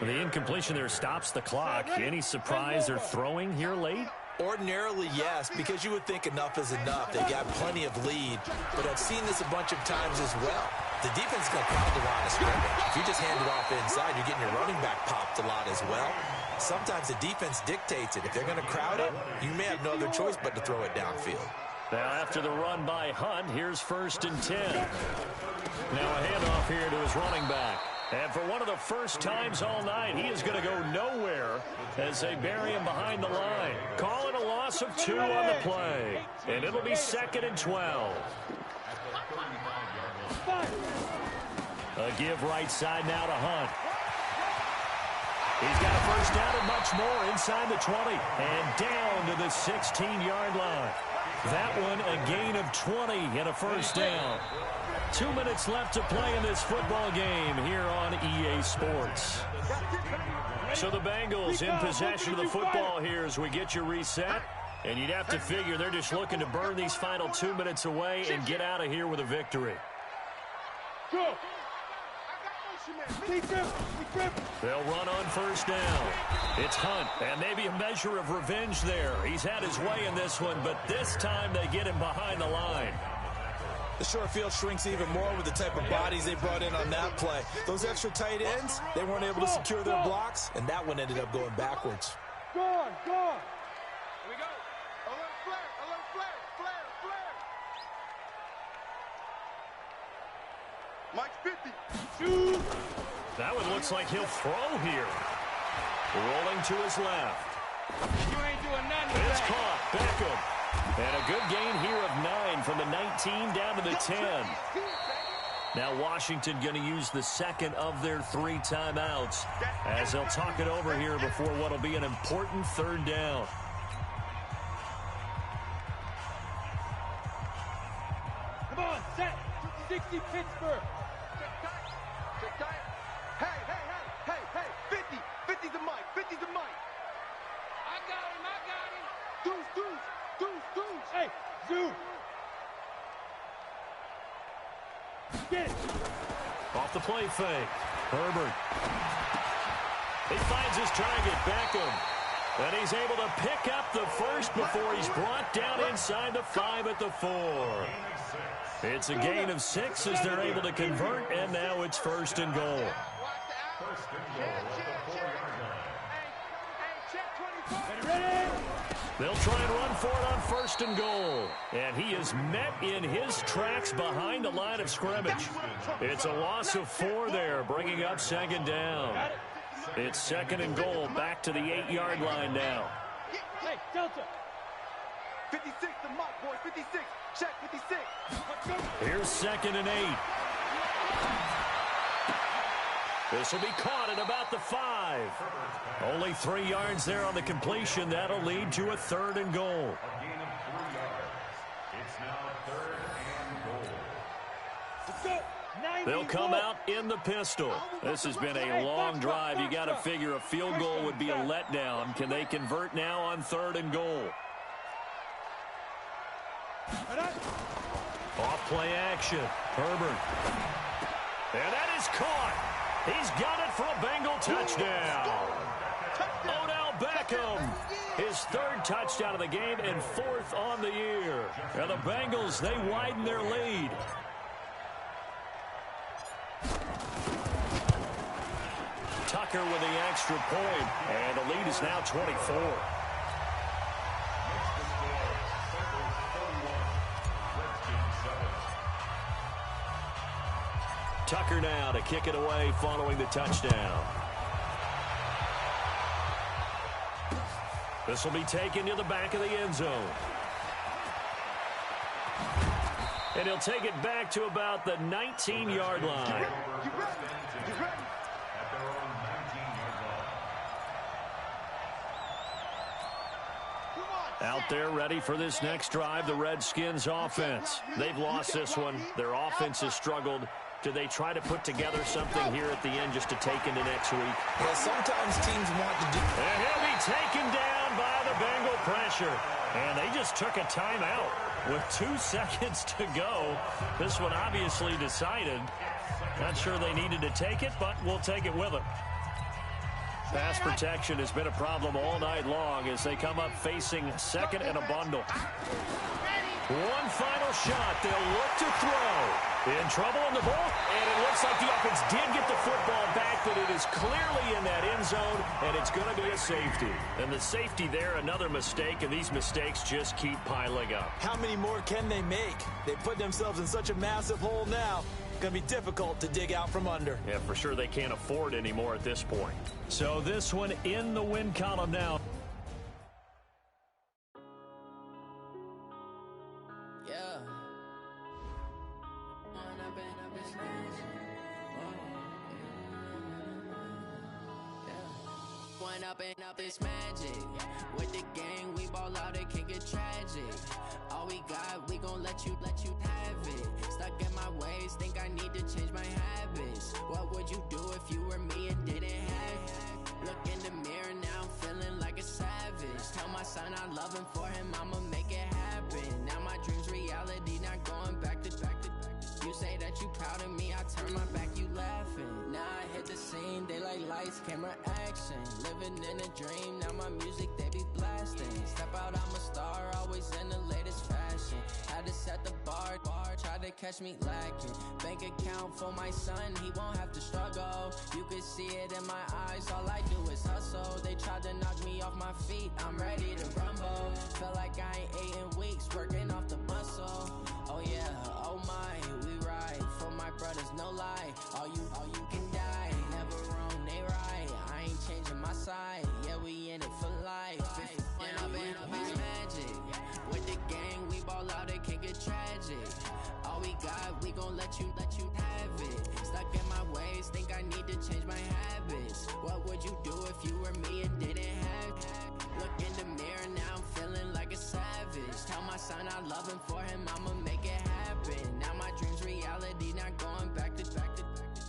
The incompletion there stops the clock. Any surprise they're throwing here late? Ordinarily, yes, because you would think enough is enough. They got plenty of lead, but I've seen this a bunch of times as well. The defense is going to crowd the line of scrimmage. If you just hand it off inside, you're getting your running back popped a lot as well. Sometimes the defense dictates it. If they're going to crowd it, you may have no other choice but to throw it downfield. Now after the run by Hunt, here's 1st and 10. Now a handoff here to his running back. And for one of the first times all night, he is going to go nowhere as they bury him behind the line. Calling a loss of 2 on the play. And it'll be 2nd and 12. A give right side now to Hunt. He's got a first down and much more inside the 20. And down to the 16-yard line. That one a gain of 20 and a first down. 2 minutes left to play in this football game here on EA Sports. So the Bengals in possession of the football here as we get you reset. And you'd have to figure they're just looking to burn these final 2 minutes away and get out of here with a victory. Go. They'll run on first down. It's Hunt, and maybe a measure of revenge there. He's had his way in this one, but this time they get him behind the line. The short field shrinks even more with the type of bodies they brought in on that play. Those extra tight ends, they weren't able to secure their blocks, and that one ended up going backwards. Go on, go on. Here we go. Alert flare, flare. Mike 50. Shoot. That one looks like he'll throw here. Rolling to his left. You ain't doing nothing with It's that. caught. Beckham. And a good gain here of 9 from the 19 down to the 10. Now Washington going to use the second of their 3 timeouts as they'll talk it over here before what will be an important 3rd down. Come on, set. 60 Pittsburgh. Check time. Hey. 50. 50's the mic. 50's the mic. I got him. Deuce. Hey, Zoo. Get it. Off the play fake. Herbert. He finds his target, Beckham. And he's able to pick up the first before he's brought down inside the 5 at the 4. It's a gain of 6 as they're able to convert, and now it's 1st and goal. First and goal at the 4-yard line. Hey, check 24. Ready? They'll try and run for it on 1st and goal. And he is met in his tracks behind the line of scrimmage. It's a loss of 4 there, bringing up 2nd down. It's 2nd and goal, back to the 8-yard line now. Hey, Delta. 56, the mic, boy. 56. Check 56. Here's 2nd and 8. This will be caught at about the 5. Only 3 yards there on the completion. That'll lead to a 3rd and goal. A gain of 3 yards. It's now 3rd and goal. Let's go. They'll come out in the pistol. This has been a long drive. You got to figure a field goal would be a letdown. Can they convert now on 3rd and goal? Off play action. Herbert. And that is caught. He's got it for a Bengal touchdown. Odell Beckham, his 3rd touchdown of the game and 4th on the year. And the Bengals, they widen their lead. Tucker with the extra point, and the lead is now 24. Tucker now to kick it away following the touchdown. This will be taken to the back of the end zone. And he'll take it back to about the 19-yard line. Out there ready for this next drive, the Redskins offense. They've lost this one. Their offense has struggled. Do they try to put together something here at the end just to take into next week? Yeah, sometimes teams want to do. And he'll be taken down by the Bengal pressure. And they just took a timeout with 2 seconds to go. This one obviously decided. Not sure they needed to take it, but we'll take it with them. Pass protection has been a problem all night long as they come up facing 2nd and a bundle. One final shot. They'll look to throw. In trouble in the ball, and it looks like the offense did get the football back, but it is clearly in that end zone, and it's going to be a safety. And the safety there, another mistake, and these mistakes just keep piling up. How many more can they make? They put themselves in such a massive hole now. It's going to be difficult to dig out from under. Yeah, for sure they can't afford anymore at this point. So this one in the win column now. Up this magic with the gang, we ball out, it can get tragic. All we got, we gon' let you have it. Stuck in my ways, think I need to change my habits. What would you do if you were me and didn't have it? Look in the mirror now, I'm feeling like a savage. Tell my son I love him, for him I'ma make it happen. Now my dreams reality, not going back to. You say that you proud of me, I turn my back, you laughing. Now I hit the scene, they like lights, camera, action. Living in a dream, now my music, they be blasting. Step out, I'm a star, always in the latest fashion. Had to set the bar, tried to catch me lacking. Bank account for my son, he won't have to struggle. You could see it in my eyes, all I do is hustle. They tried to knock me off my feet, I'm ready to rumble. Feel like I ain't ate in weeks, working off the muscle. Oh yeah, oh my, we ride for my brothers, no lie. All you can die, never wrong, they right. I ain't changing my side, yeah, we in it for life. And I've been up this magic with the gang, we ball out, it can get tragic. All we got, we gon' let you have ways, think I need to change my habits. What would you do if you were me and didn't have it? Look in the mirror, now I'm feeling like a savage. Tell my son I love him, for him I'ma make it happen. Now my dream's reality, not going back to.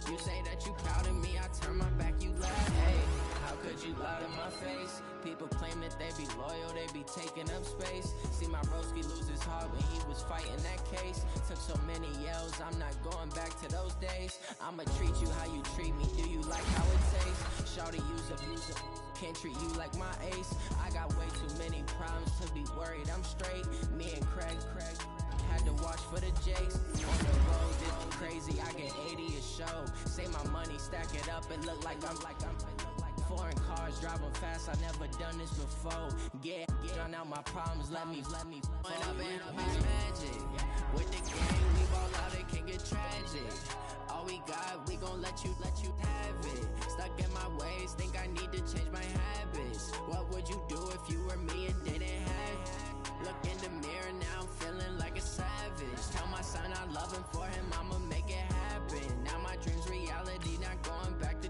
You say that you proud of me, I turn my back, you laugh. Hey, how could you lie to my face? People claim that they be loyal, they be taking up space. See my broski lose his heart when he was fighting that case. Took so many yells, I'm not going back to those days. I'ma treat you how you treat me, do you like how it tastes? Shawty use abuser, can't treat you like my ace. I got way too many problems to be worried, I'm straight. Me and Craig had to watch for the Jakes. On the road, it's crazy, I get 80 a show. Say my money, stack it up, and look like I'm foreign cars, driving fast, I never done this before. Get drown out my problems, let me When up and up is magic. With the game, we ball out, it can get tragic. All we got, we gon' let you have it. Stuck in my ways, think I need to change my habits. What would you do if you were me and didn't have it? Look in the mirror, now I'm feeling like a savage. Tell my son I love him, for him I'ma make it happen. Now my dream's reality, not going back to.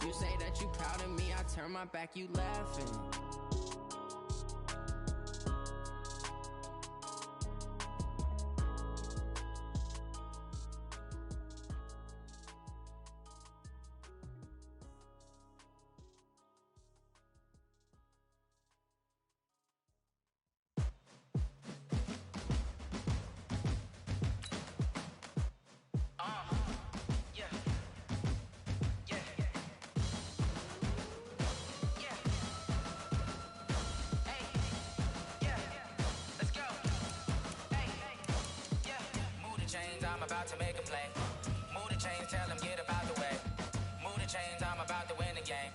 You say that you proud of me, I turn my back, you laughing. I'm about to make a play. Move the chains, tell them get up out the way. Move the chains, I'm about to win the game.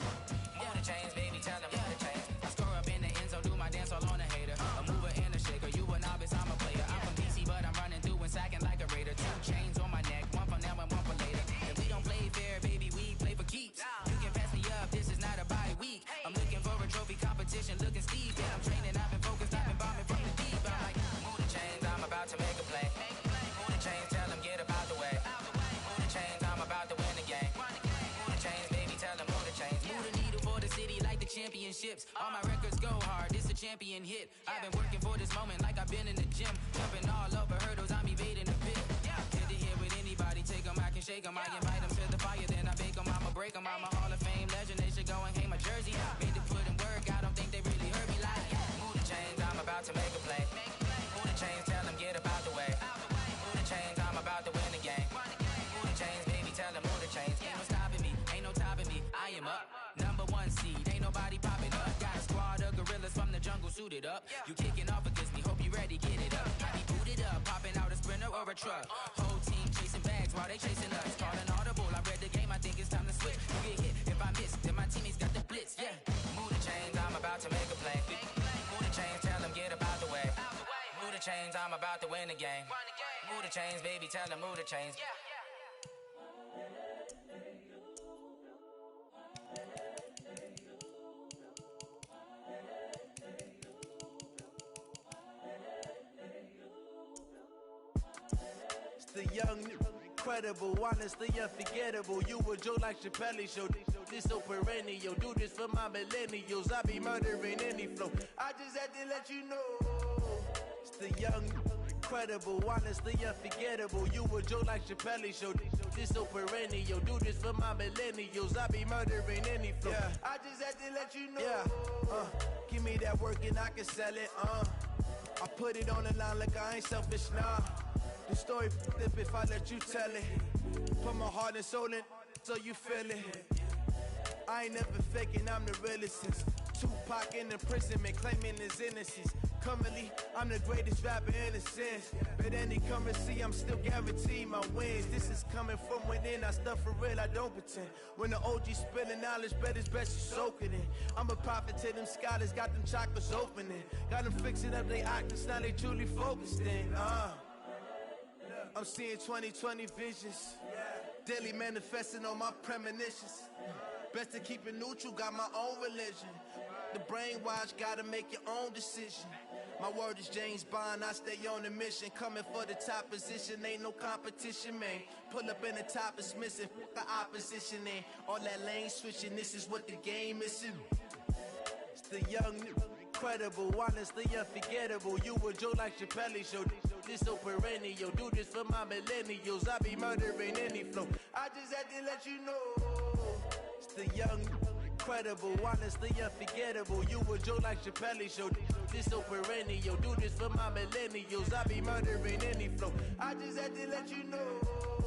Move the chains, baby, tell them move the chains. I score up in the end zone, do my dance all on a hater. A mover and a shaker, you a novice, I'm a player. I'm from DC, but I'm running through and sacking like a raider. 2 chains on my neck, one for now and one for later. If we don't play fair, baby, we play for keeps. You can pass me up, this is not a bye week. I'm looking for a trophy competition, looking steep. Yeah, I'm training, I've been focused, I've been bombing from the deep. I'm like, move the chains, I'm about to make a play. Move the chains, tell them get up out the way. Move the chains, I'm about to win the game. Move the chains, baby, tell them move the chains. Move the needle for the city like the championships. All my records go hard, this a champion hit. I've been working for this moment like I've been in the gym. Jumping all over hurdles, I'm evading the pit. Hit to hit with anybody, take them, I can shake them. I invite them to the fire, then I bake them, I'ma break them. I'm a Hall of Fame legend, they should go and hang my jersey. Made to put in work, I don't think they really heard me like. Move the chains, I'm about to make a play. Move the chains, tell them get up out the way. Move the chains, I'm about to win the game. Move the chains, baby, tell them move the chains. Ain't no stopping me, ain't no topping me, I am up. Number 1 seed, ain't nobody popping up. Got a squad of gorillas from the jungle suited up. You kicking off against me, hope you ready, get it up. I be booted up, popping out a sprinter or a truck. Whole team chasing bags while they chasing us. Calling audible, I read the game, I think it's time to switch. You get hit, if I miss, then my teammates got the blitz, yeah. Move the chains, I'm about to make a play. Move the chains, tell them get up out the way. Move the chains, I'm about to win the game. Move the chains, baby, tell them move the chains. It's the young, incredible, honestly unforgettable. You a joke like Chappelle Show. This so perennial. Do this for my millennials. I be murdering any flow. I just had to let you know. It's the young, incredible, honestly unforgettable. You a joke like Chappelle Show. This so perennial. Do this for my millennials. I be murdering any flow. Yeah. I just had to let you know. Yeah. Give me that work and I can sell it. I put it on the line like I ain't selfish, nah. The story flip if I let you tell it. Put my heart and soul in so you feel it. I ain't never faking, I'm the realest since Tupac in imprisonment, claiming his innocence. Currently, I'm the greatest rapper in a sense. But any currency, I'm still guaranteed my wins. This is coming from within, I stuff for real, I don't pretend. When the OG spilling knowledge, bet it's best you soak it in. I'm a prophet to them scholars, got them chakras opening. Got them fixing up their octaves, now they truly focused in. I'm seeing 2020 visions. Daily manifesting on my premonitions. Best to keep it neutral, got my own religion. The brainwash, gotta make your own decision. My word is James Bond, I stay on a mission. Coming for the top position, ain't no competition, man. Pull up in the top is missing, the opposition in. All that lane switching, this is what the game is. It's the young, incredible, honestly unforgettable. You a Joe like Chappelle show. This so perennial, do this for my millennials. I be murdering any flow. I just had to let you know. It's the young, incredible, honestly unforgettable. You a Joe like Chappelle show. This so perennial, do this for my millennials. I be murdering any flow. I just had to let you know.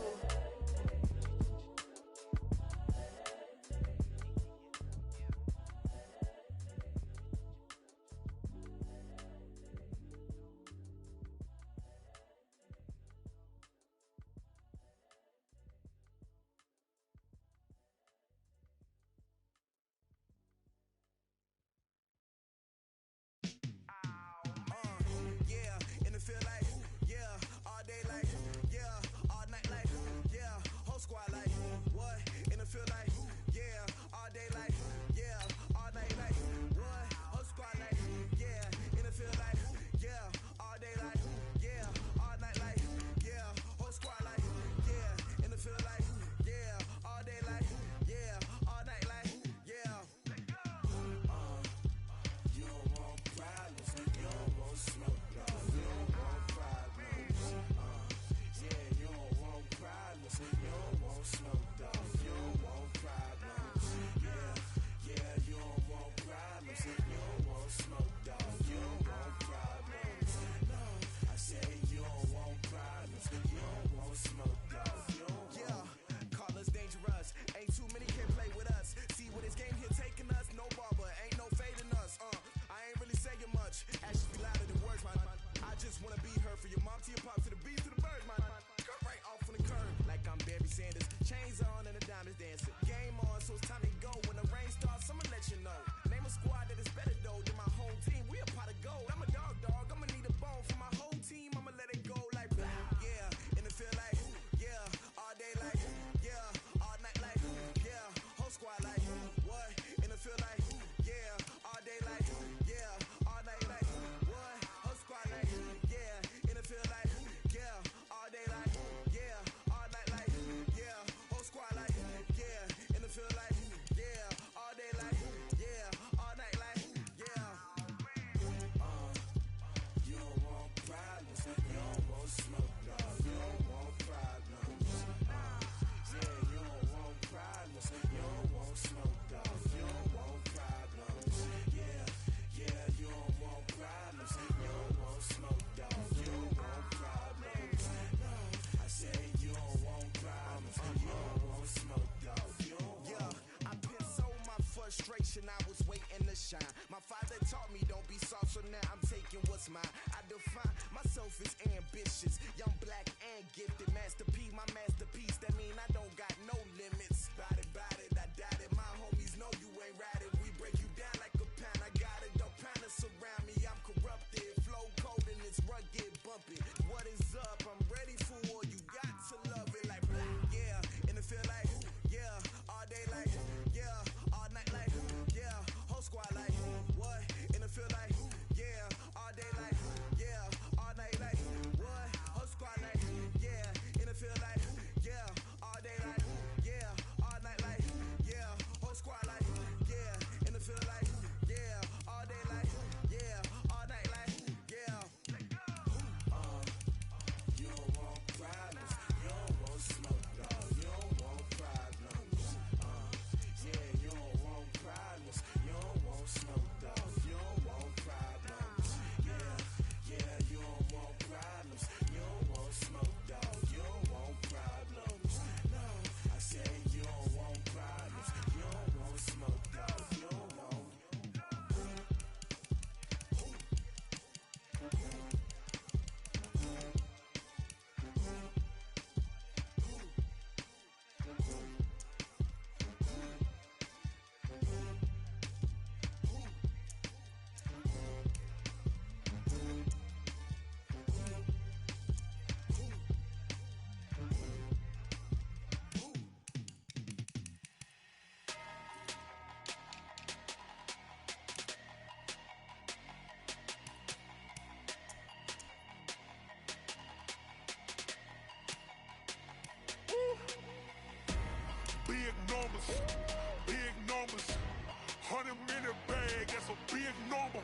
that's a big number.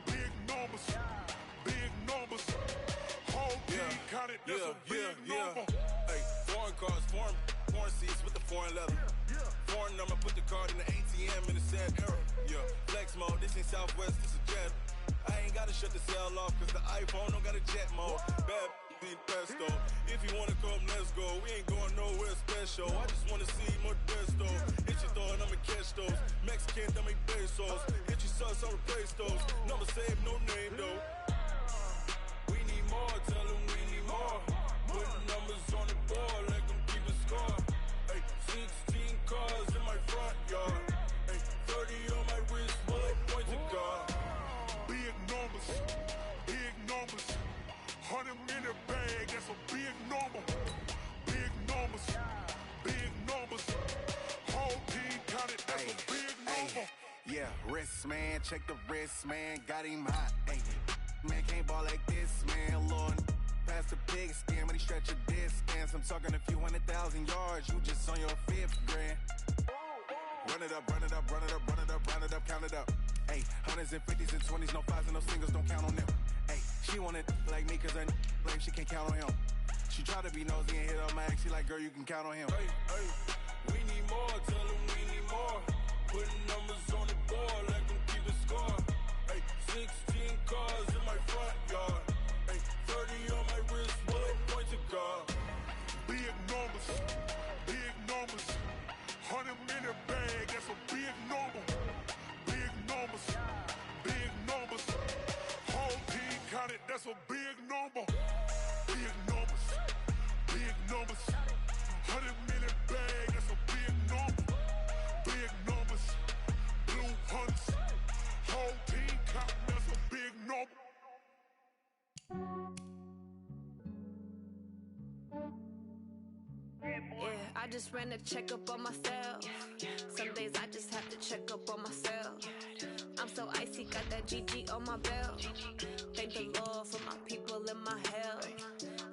Big numbers, big numbers. Whole team counted, that's a big number. Hey, foreign cars, foreign seats with the foreign leather. Foreign number, put the card in the ATM in the sad era. Yeah, flex mode, this ain't Southwest, this is Jet. I ain't gotta shut the cell off, cause the iPhone don't got a jet mode. Bad need pesto. If you wanna come, let's go. We ain't going nowhere special. I just wanna see more desto. Hit your throw and I'ma catch those. Mexican, dummy pesos. Hit your sus, I'll replace those. Number save, no name though. We need more, tell them we need more. Put numbers on the board, let them keep a score. Hey, 16 cars in my front yard. Hey, 30 on my wrist, bullet point to God. Big numbers, big numbers. 100 in the bag, that's a big number. Big numbers, big numbers. Whole team counted, that's a big number. Yeah, wrist man, check the wrist man, got him hot. Ay, man can't ball like this, man. Lord, past the pig skin when he stretch a disc. I'm talking a few 100,000 yards, you just on your 5th grand. Run it up, run it up, run it up, run it up, run it up, count it up. Ay, hundreds and 50s and 20s, no 5s and no singles, don't count on them. Ay, she wanted like me cause her like she can't count on him. She tried to be nosy and hit up my ex, she like, girl, you can count on him. Hey, hey, we need more, tell them we need more. Putting numbers on the board, let them keep a score. Hey, 16 cars in my front yard. Hey, 30 on my wrist, bullet point to God. Big numbers, big numbers. 100 in the bag, that's a big number. Big numbers, big numbers. Whole team counted, that's a big number. Big numbers, big numbers. 100 in the bag, that's a big number. Big numbers, blue hunts. Whole team counting, that's a big number. Yeah, I just ran a checkup on myself. Some days I just have to check up on myself. I'm so icy, got that GG on my belt. Thank the Lord for my people in my health.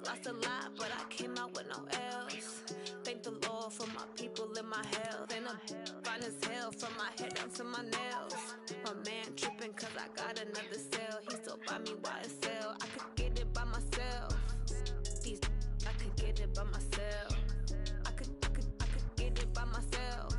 Lost a lot, but I came out with no L's. Thank the Lord for my people in my health. And I'm fine as hell from my head down to my nails. My man tripping cause I got another cell. He still buy me YSL. I could get it by myself. These I could get it by myself. I could get it by myself.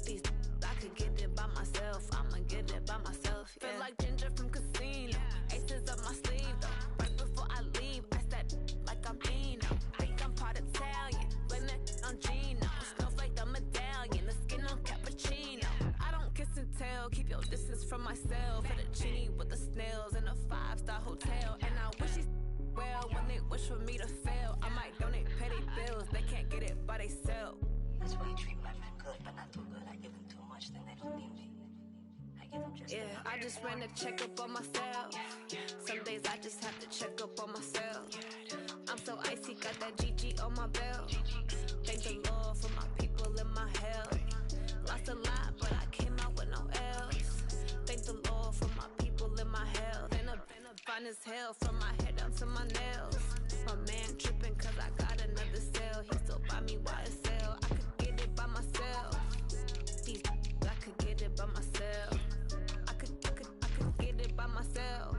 These I could get it by myself. I'ma get it by myself. Yeah. Feel like Ginger from Casino. Aces up my sleeve though. Right before I leave, I said like I'm Eno. Think I'm part Italian. Blame it on Gino. Smells like the medallion. The skin on cappuccino. I don't kiss and tell. Keep your distance from myself. For the genie with the snails in a 5-star hotel. And I wish he's well when they wish for me to fail. I might donate petty bills. They can't get it by themselves. That's why you treat my men good, but not too good. I give them too much, then they don't need me. I give them just enough. I just ran a checkup on myself. Some days I just have to check up on myself. I'm so icy, got that GG on my belt. Thank the Lord for my people in my health. Lost a lot, but I came out with no L's. Thank the Lord for my people in my health. And I'm fine as hell from my head down to my nails. My man tripping cause I got another cell. He still buy me YSL. I could get it by myself. These I could get it by myself. I could get it by myself.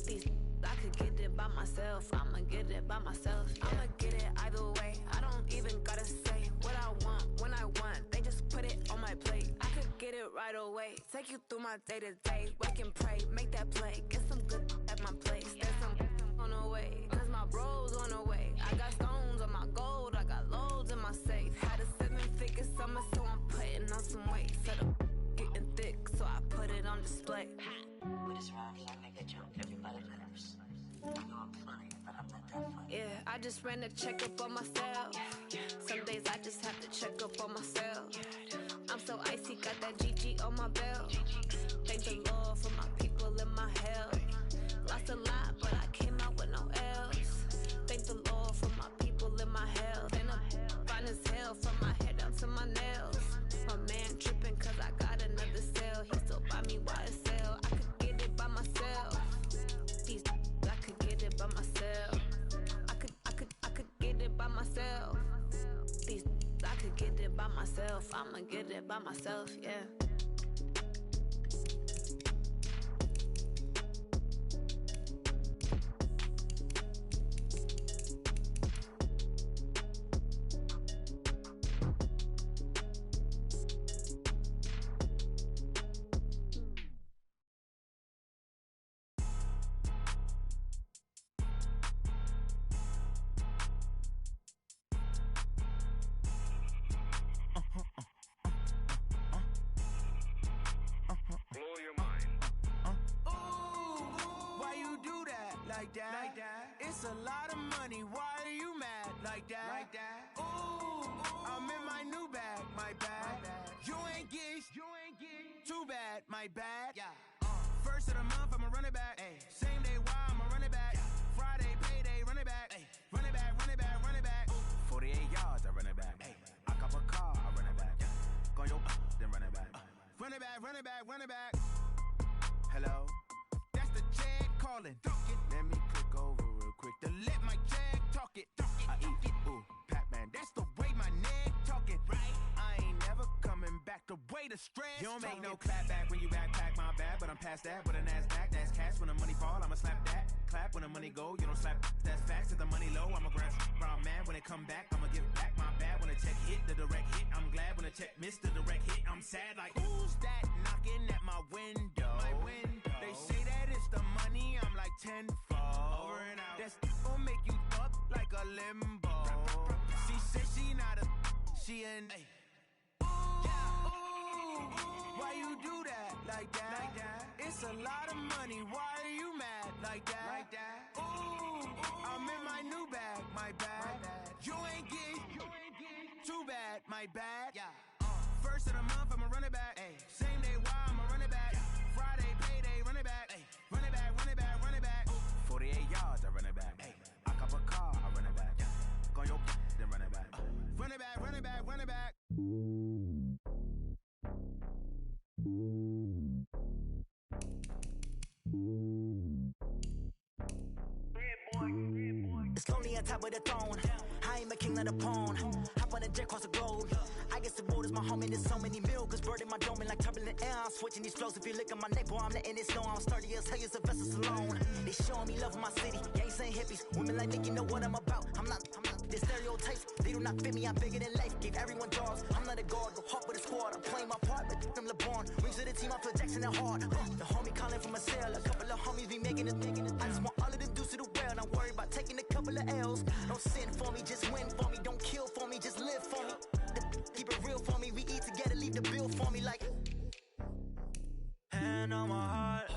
These I could get it by myself. I'ma get it by myself. Yeah. I'ma get it either way. I don't even gotta say what I want when I want. They just put it on my plate. I could get it right away. Take you through my day to day. Wake and pray, make that play. Get some good at my place. There's some on the way. Cause my bros on the way. I got stones on my gold. I got loads in my safe. Had a 7-figure summer, so I'm putting on some weight. Set up getting thick, so I put it on display. With this round here, I make a joke, everybody laughs. I know I'm funny, but I'm not that funny. Yeah, I just ran a checkup on myself. Some days I just have to check up on myself. I'm so icy, got that GG on my belt. Thank the Lord for my people in my health. Lost a lot, but I came out with no L's. Thank the Lord for my people in my health. And I'm fine as hell from my head down to my nails. My man tripping cause I got another cell. He still buy me YSL. I could get it by myself. These I could get it by myself. I could get it by myself. These I could get it by myself. I'ma get it by myself, yeah. like that. It's a lot of money, why are you mad like that? Ooh, I'm in my new bag, my bad. You ain't get too bad, my bad. First of the month, I'ma run it back. Same day, why I'ma run it back. Friday, payday, run it back. Run it back, run it back, run it back. 48 yards, I run it back. I cop a car, I run it back. Go your then run it back. Run it back, run it back, run it back. Hello? That's the jag calling. Let me click over real quick to let my jag talk it. I eat it, ooh, Pac-Man. That's the way my neck talking. Right? I ain't never coming back. The way the stress. You don't make no clap back when you backpack my bad, but I'm past that. With a NASDAQ, that's cash. When the money fall, I'ma slap that. Clap when the money go, you don't slap. That's facts. If the money low, I'ma grab. Brown man, when it come back, I'ma give back my bad. When the check hit, the direct hit. I'm glad when the check missed the direct hit. I'm sad like, who's that knocking at my window? They say that it's the money, I'm like tenfold. Over and out. That's gon' make you up like a limbo. She said she not a, she an. Why you do that like that? It's a lot of money, why are you mad like that? Ooh, I'm in my new bag, my bad. You ain't get too bad, my bad. First of the month, I'ma run it back. Same day, why I'ma run it back. Friday, payday, run it back. Run it back, run it back, run it back. 48 yards, I run it back. I cop a car, I run it back. Go your then run it back. Run it back, run it back, run it back. It's lonely on top of the throne. I ain't a king of the pawn. Hop on a jet across the globe. I guess the road is my home and there's so many milk. Cause bird in my dome and like turbulent air. I'm switching these flows. If you look at my neck, boy, I'm letting it snow. I'm sturdy as hell as a vessel alone. They showing me love in my city. Gangs saying hippies. Women like Nick, you know what I'm about. I'm not the stereotypes. They do not fit me. I'm bigger than life. Gave everyone jobs. I'm not a guard. Go hard with a squad. I'm playing my part, but I'm LeBron. Rings to the team. I feel Jackson and hard. The homie calling from a cell. A couple of homies be making it. I just want all of them dudes to do well. Don't worry about taking a couple of L's. Don't sin for me, just win for me. Don't kill for me, just live for me. Keep it real for me. We eat together, leave the bill for me like. Hand on my heart,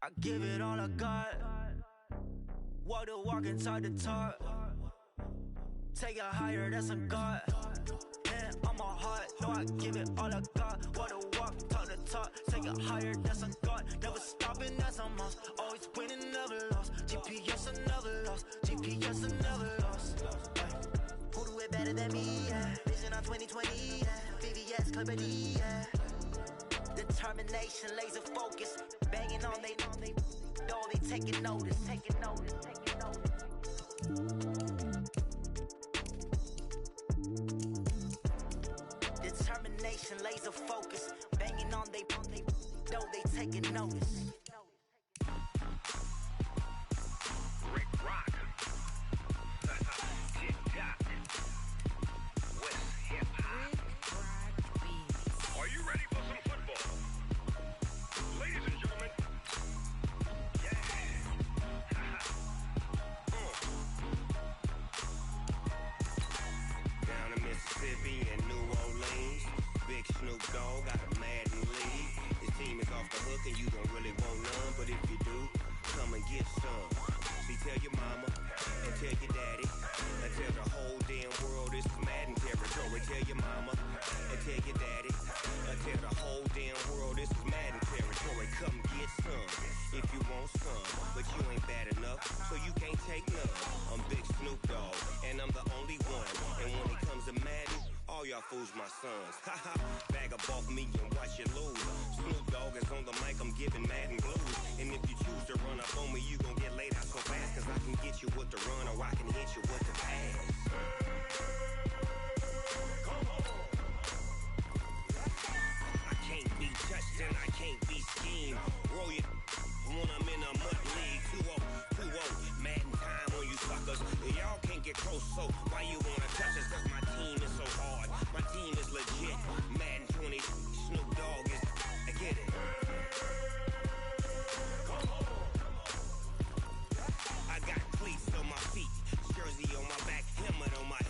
I give it all I got. Walk the walk and talk the talk. Take it higher, that's a God. Hand on my heart, no, I give it all I got. Walk the walk, talk the talk. Take it higher, that's a God. Never stopping, that's a must. Always winning, never lost. GPS, I never lost. GPS, I never lost. Who do it better than me? Yeah. Vision on 2020. Yeah. VVS, Clarity. Yeah. Determination, laser focus. Banging on they door, they taking notice. Taking notice. Taking notice. Determination, laser focus. Banging on they door, they taking notice. Rick Rock. TikTok. West Hip Hop. Are you ready for some football? Ladies and gentlemen. Yeah. Down in Mississippi and New Orleans, Big Snoop Dogg got a Madden lead. His team is off the hook and you don't really want none, but if you do, come and get some. See, tell your mama and tell your daddy and tell the whole damn world this is Madden territory. Tell your mama and tell your daddy and tell the whole damn world this is Madden territory. Come get some if you want some, but you ain't bad enough, so you can't take none. I'm Big Snoop Dogg and I'm the only one. And when it comes to Madden, all y'all fools my sons. Haha, bag up off me and watch you lose. Snoop Dogg is on the mic, I'm giving Madden blues. And if you choose to run up on me, you gon' get laid out so fast. Cause I can get you with the run or I can hit you with the pass. I can't be touched and I can't be schemed. Roll you when I'm in a mud league. 2-0, Madden time on you suckers. Y'all can't get close, so why you wanna touch us? Cause my team is so hard. My team is legit. Madden 20, Snoop Dogg is. I get it. I got cleats on my feet, jersey on my back, helmet on my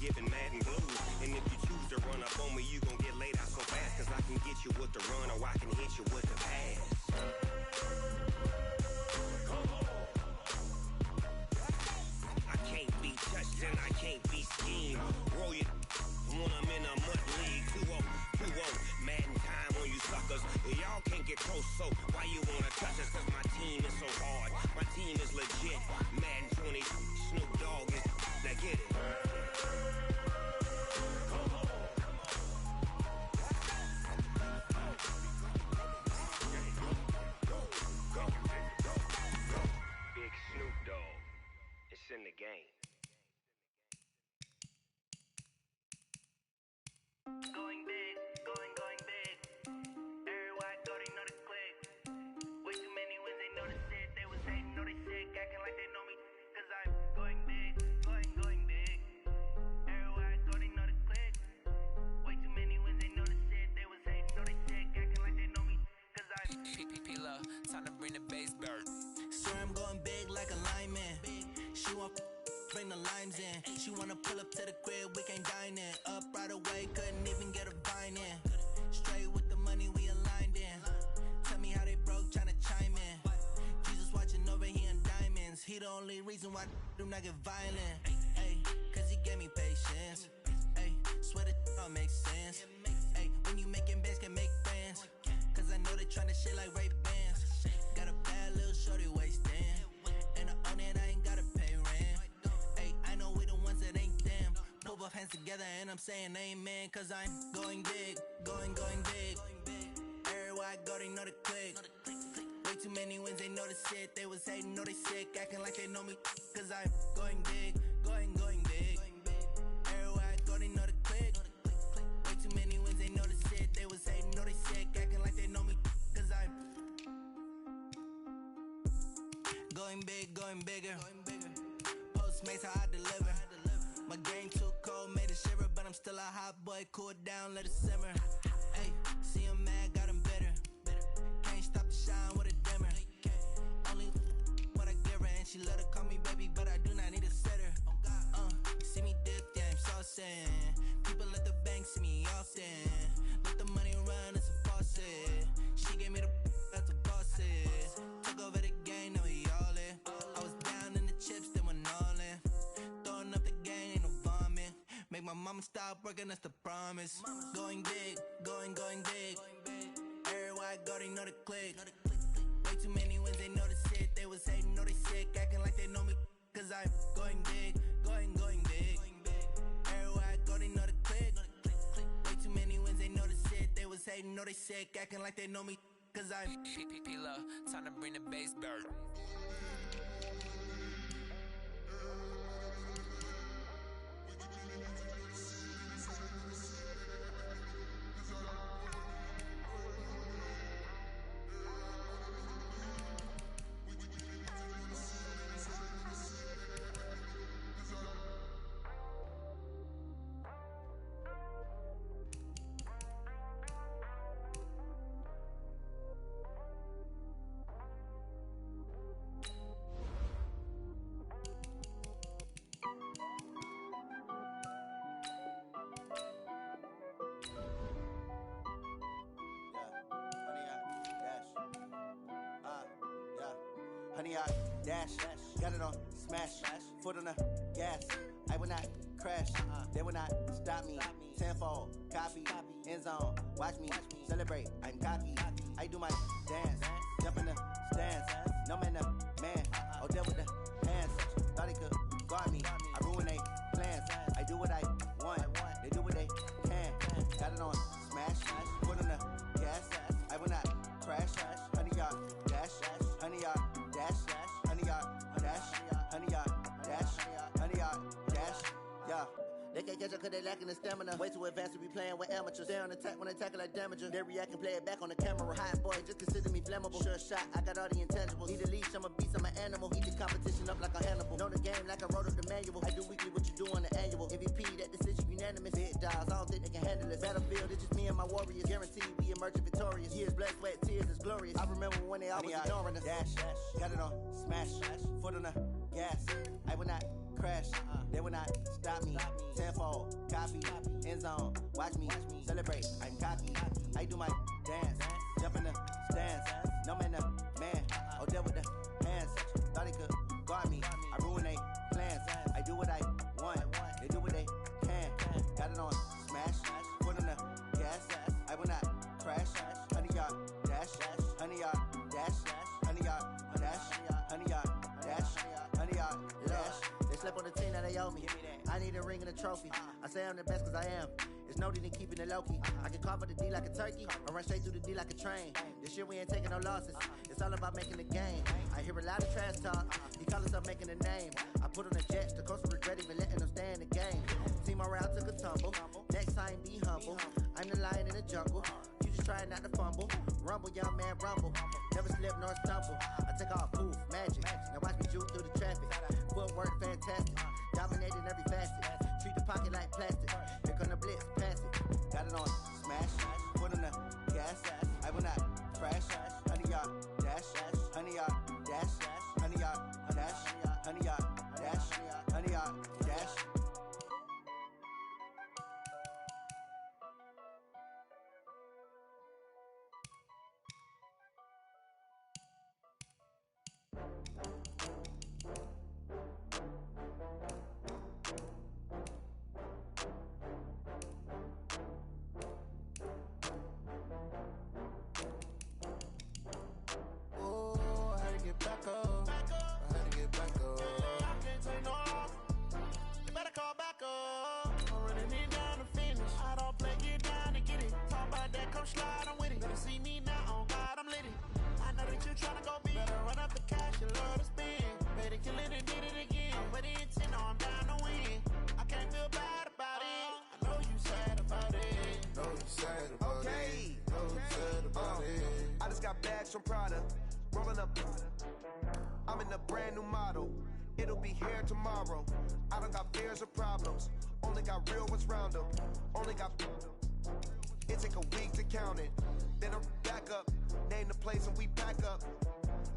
giving mad and blues. And if you choose to run up on me, you gon' get laid out so fast. Cause I can get you with the run or I can hit you with the pass. I can't be touched and I can't be schemed. Roll you when I'm in a mud league. 2-0, Madden time on you suckers. Y'all can't get close, so why you wanna touch us? Cause my team is so hard. My team is legit. Madden 20, Snoop Dogg is. Now get it. Big Snoop Dogg. It's in the game. Going big, going big. Everywhere I go, they know the click. Way too many wins, they know the shit. They was hating, know they sick, acting like they know me. Cause I'm going big, going big. Everywhere I go, they know the click. Way too many wins, they know the shit. They was hating, know they sick, acting like they know me. Cause I'm P-P-P-Love, time to bring the bass bird. Swear I'm going big like a lineman. She want bring the limes in. She wanna pull up to the crib, we can't dine in. Up right away, couldn't even get a vine in. Straight with the money, we aligned in. Tell me how they broke, tryna chime in. Jesus watching over here in diamonds. He the only reason why I do not get violent. Ay, cause he gave me patience. Ay, swear that all makes sense. Ay, when you making bands, can make friends. Cause I know they tryna shit like Ray-Bans. Got a bad little shorty wasting. And I own it, I ain't gotta pay rent. Ay, I know we the ones that ain't them. Pull both hands together and I'm saying amen. Cause I'm going big, going big. Everywhere I go, they know the click. Way too many wins, they know the shit. They was hating, know they sick, acting like they know me. Cause I'm going big, going big. Everywhere I go, they know the click. Way too many wins, they know the shit. They was hating, know they sick, acting like they know me. Cause I'm going big, going bigger. Postmates how I deliver. My game too cold, made it shiver, but I'm still a hot boy. Cool it down, let it simmer. Hey, see him mad, got him bitter. Can't stop the shine with a dimmer. Only what I give her, and she let her call me baby, but I do not need a sitter. See me dip, yeah, I'm saucing. People at the bank see me often. Let the money run, it's a faucet. She gave me the that's a boss it. Took over the game, now we all in. I was down in the chips, they went all in. Throwing up the gang, ain't no vomit. Make my mama stop working, that's the promise. Going big, going big. Everywhere I go, they know the click. Way too many wins, they know the shit. They was hating, know they sick, acting like they know me. Cause I'm going big, going big. Everywhere I go, they know the click. Way too many wins, they know the shit. They was hating, know they sick, acting like they know me. Cause I'm P-P-P-Love, time to bring the bass bird. Honey, I dash, got it on smash, foot on the gas. I will not crash, they will not stop me. Tenfold, copy, end zone, watch me celebrate. I'm cocky, I do my dance, jump in the stands. No man, man, oh there with the hands. Thought he could guard me, I ruin they plans. I do what I want, they do what they can. Got it on smash, foot on the gas. I will not crash, honey, y'all dash, honey, y'all dash, honey, y'all dash, honey, y'all dash, honey, y'all dash, yeah. They can't catch up cause they lacking the stamina. Way too advanced to be playing with amateurs. Stay on attack when they tackle like damager. They react and play it back on the camera. Hot boy, just consider me flammable. Sure shot, I got all the intangibles. Need a leash, I'm a beast, I'm an animal. Eat the competition up like a Hannibal. Know the game like I wrote up the manual. I do weekly what you do on the annual. MVP, that decision unanimous. Big dials, I don't think they can handle it. Battlefield, it's just me and my warriors. Guaranteed we emerging victorious. Years, blood, sweat, tears, it's glorious. I remember when they always ignoring us. Dash, got it on smash, foot on the gas. I will not crash. They will not stop me. Tenfold, copy, end zone. Watch me celebrate. I'm cocky. I do my dance. Jump in the stands. No man, man. Oh, there with the hands. Thought he could guard me. I ruin they plans. I do what I want. They do what they can. Got it on smash. Foot on the gas. I will not crash. 100-yard dash. 100-yard dash. 100-yard dash. 100-yard dash. 100-yard dash. They slept on the team that they owe me. I need a ring and a trophy. I say I'm the best cause I am. It's noted in keeping it low-key. I can carve up the D like a turkey, or run straight through the D like a train. This year we ain't taking no losses. It's all about making the game. I hear a lot of trash talk. He call himself making a name. I put on the jets. The coach will regret even letting them stay in the game. Team morale took a tumble. Next time be humble. I'm the lion in the jungle. You just trying not to fumble. Rumble, young man, rumble. Never slip nor stumble. I take off, poof, magic. Now watch me juke through the traffic. Footwork fantastic. Dominating every facet. Treat the pocket like plastic. Here come the blitz, pass it. Got it on smash. Foot on the gas. I will not crash. 100-yard dash. 100-yard dash. 100-yard dash. 100-yard dash. 100-yard dash. Back up. I had to get back up. I can't take no off. You better call back up. I'm running it down to finish. I don't play, get down to get it. Talk about that, come slide, I'm with it. Better see me now, on God, I'm lit it. I know that you tryna go big. Better run up the cash, you love to spend. Better kill it and did it again. But the intent, no, I'm down to win. I can't feel bad about it. I know you sad about it. Know you sad about it. Know you sad about it. I just got bags from Prada. Rolling up, I'm in a brand new model. It'll be here tomorrow. I don't got fears or problems. Only got real ones round them. Only got. It take a week to count it. Then I'm back up. Name the place and we pack up.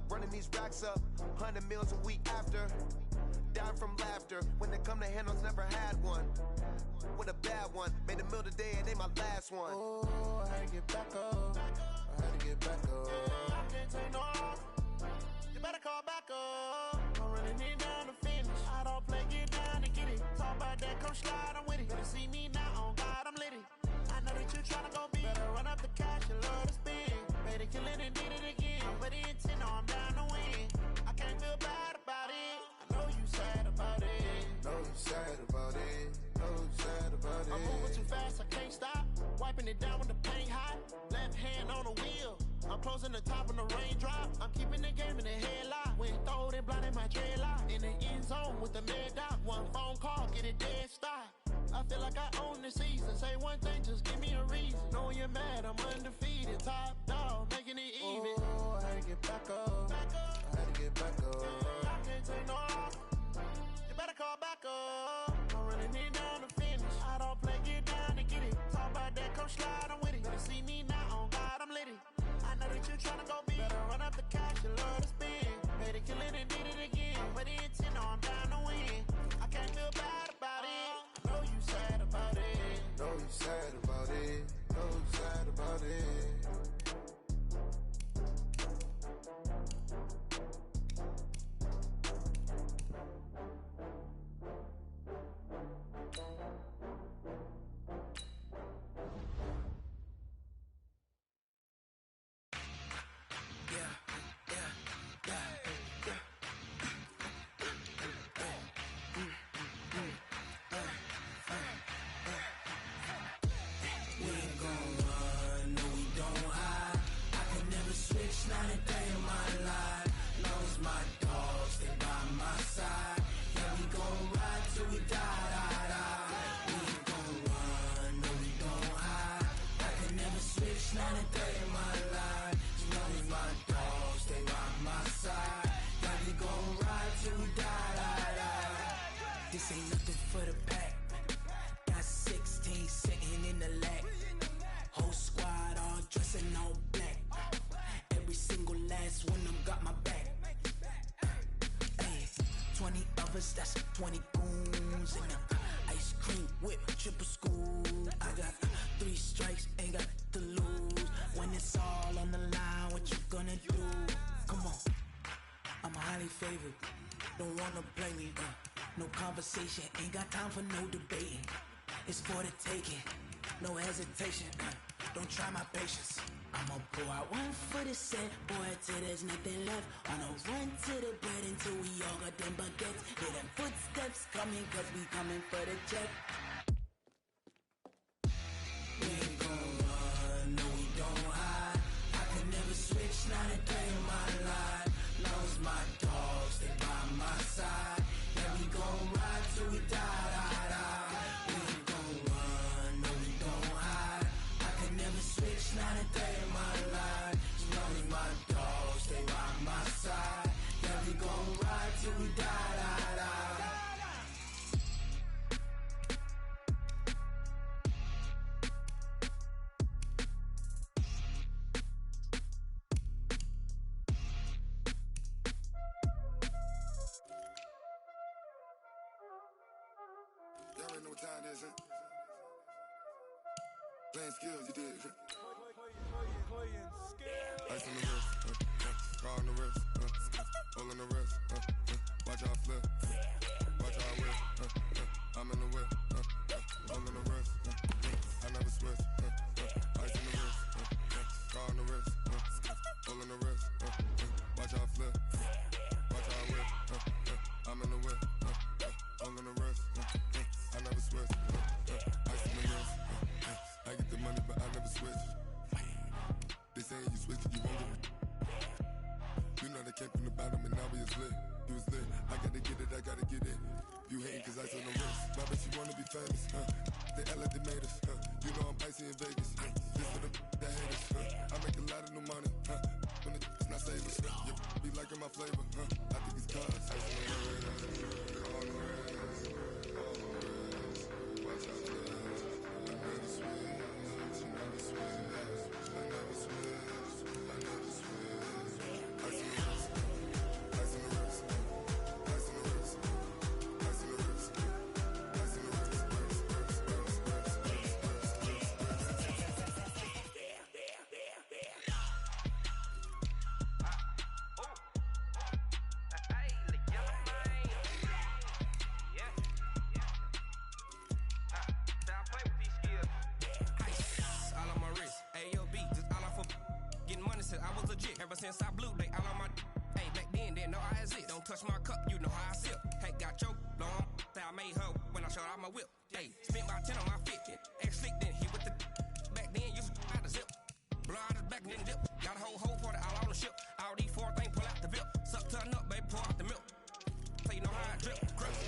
Running these racks up. 100 meals a week after. Down from laughter. When they come to handles, never had one. With a bad one. Made a meal today and ain't my last one. Oh, I had to get back up. I had to get back up. I can't take no off. You better call back up. I'm running it down to finish. I don't play, get down to get it. Talk about that, come slide, I'm with it. Better see me now, on God, I'm lit it. I know that you tryna go big. Better run up the cash, you love to spend. Better kill it and did it again. But the intent, no, I'm down to win. I can't feel bad about it. I know you sad about it. Know you sad about it. Know you sad about it. I'm moving too fast, I can't stop. Wiping it down with the paint hot. Left hand on the wheel. I'm closing the top when the raindrop. I'm keeping the game in the headlock. When throwed and blinded my dreadlock. In the end zone with the mad dot. One phone call, get it dead stop. I feel like I own the season. Say one thing, just give me a reason. Knowing you're mad, I'm undefeated. Top dog, making it even. Oh, I had to get back up. I had to get back up. I can't take no off. You better call back up. I'm running it down to finish. I don't play, get down to get it. Talk about that, come slide, I'm with it. Better see me now, on God, I'm lit it. I know that you tryna go big. Better run up the cash, you love to spend. Better kill it and did it again. But the intent, no, I'm down to win. I can't feel bad about it. I know you sad about it. Know you sad about it. Know you sad about it. 20 goons and ice cream whip, triple scoop. I got 3 strikes, ain't got to lose. When it's all on the line, what you gonna do? Come on, I'm highly favored. Don't wanna play me, no conversation, ain't got time for no debating. It's for the taking, no hesitation, don't try my patience. I'ma pour out one for the set, boy, till there's nothing left. On a run to the bread until we all got them baguettes. Hear them footsteps coming, cause we coming for the check. We ain't gon' run, no we don't hide. I can never switch, not a day in my life. Long as my dogs stay by my side. Yeah, we gon' ride till we die, die, die. We ain't gon' run, no we don't hide. I can never switch, not a day in my life. As long as my dogs stay by my side. Yeah, we gon' ride till we die, die, die. Y'all already know what time it is, huh? Playing skills, you did. Ice on the wrist, car on the wrist, hole in the wrist, watch how I flip, watch how I whip, I'm in the whip, hole in the wrist, I never switch, ice on the wrist, car on the wrist, hole in the wrist, watch how I flip, watch how I whip, I'm in the whip, hole in the wrist, I never switch, ice on the wrist, I get the money but I never switch. They saying you switch it, you won't get it. You know they came from the bottom and now we is lit. You was lit, I gotta get it, I gotta get it. You hating cause ice on the wrist. My bitch, you wanna be famous, They act like they made us, You know I'm icy in Vegas, This for the that hate us, I make a lot of new money, When it's not savers, Be liking my flavor, I think it's cause ice on the wrist, on the wrist, on the wrist. Watch out, I never switch, I never switch. Ever since I blew, they all on my. Hey, back then, didn't know I exist. Don't touch my cup, you know how I sip. Hey, got your long. I made her when I showed out my whip. Hey, spent about 10 on my fit. Ex slick, then hit with the. Back then, used to out the zip. Blow out his back, then dip. Got a whole party all on the ship. All these 4 things, pull out the VIP. Suck, turn up, baby, pour out the milk. So you know how I drip. Crush.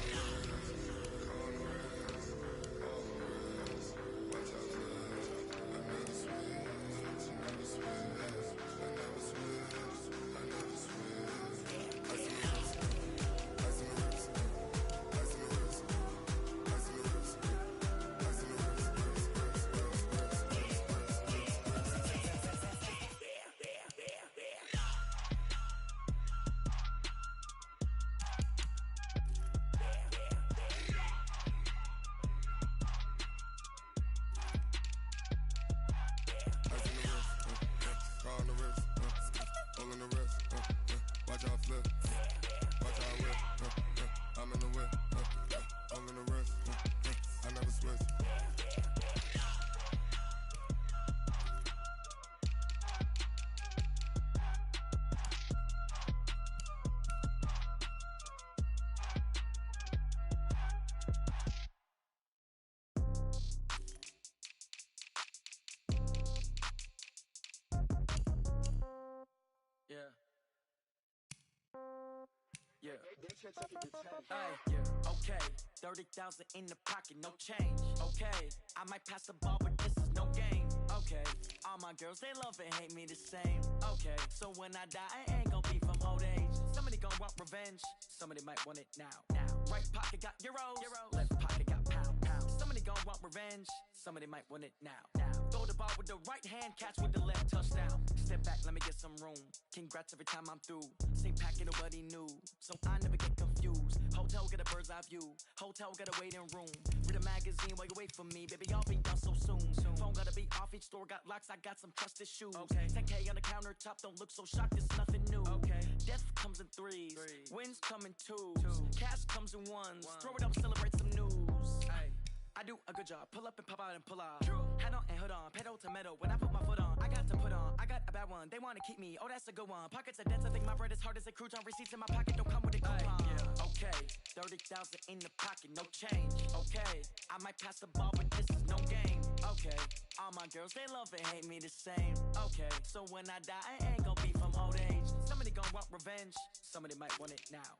Okay, 30,000 in the pocket, no change. Okay, I might pass the ball, but this is no game. Okay, all my girls, they love and hate me the same. Okay, so when I die, I ain't gon' be from old age. Somebody gon' want revenge, somebody might want it now. Right pocket got euros, left pocket got pound. Somebody gon' want revenge, somebody might want it now. Throw the ball with the right hand, catch with the left, touchdown. Step back, let me get some room. Congrats every time I'm through. Same packet, nobody knew, so I never get confused. Hold Hotel get a bird's eye view. Hotel got a waiting room. Read a magazine while you wait for me. Baby, I'll be done so soon. Phone gotta be off. Each store got locks. I got some trusted shoes. Okay. 10K on the countertop. Don't look so shocked. It's nothing new. Okay. Death comes in threes. Wins come in twos. Cash comes in ones. Throw it up, celebrate some news. Ay. I do a good job. Pull up and pop out and pull out. Hat on and hood on. Pedal to metal. When I put my foot on, I got to put on. I got a bad one. They want to keep me. Oh, that's a good one. Pockets are dense. I think my bread is hard as a crouton. Receipts in my pocket don't come with a coupon. Yeah. Okay. 30,000 in the pocket. No change. Okay. I might pass the ball, but this is no game. Okay. All my girls, they love and hate me the same. Okay. So when I die, I ain't gonna be from old age. Somebody gonna want revenge. Somebody might want it now.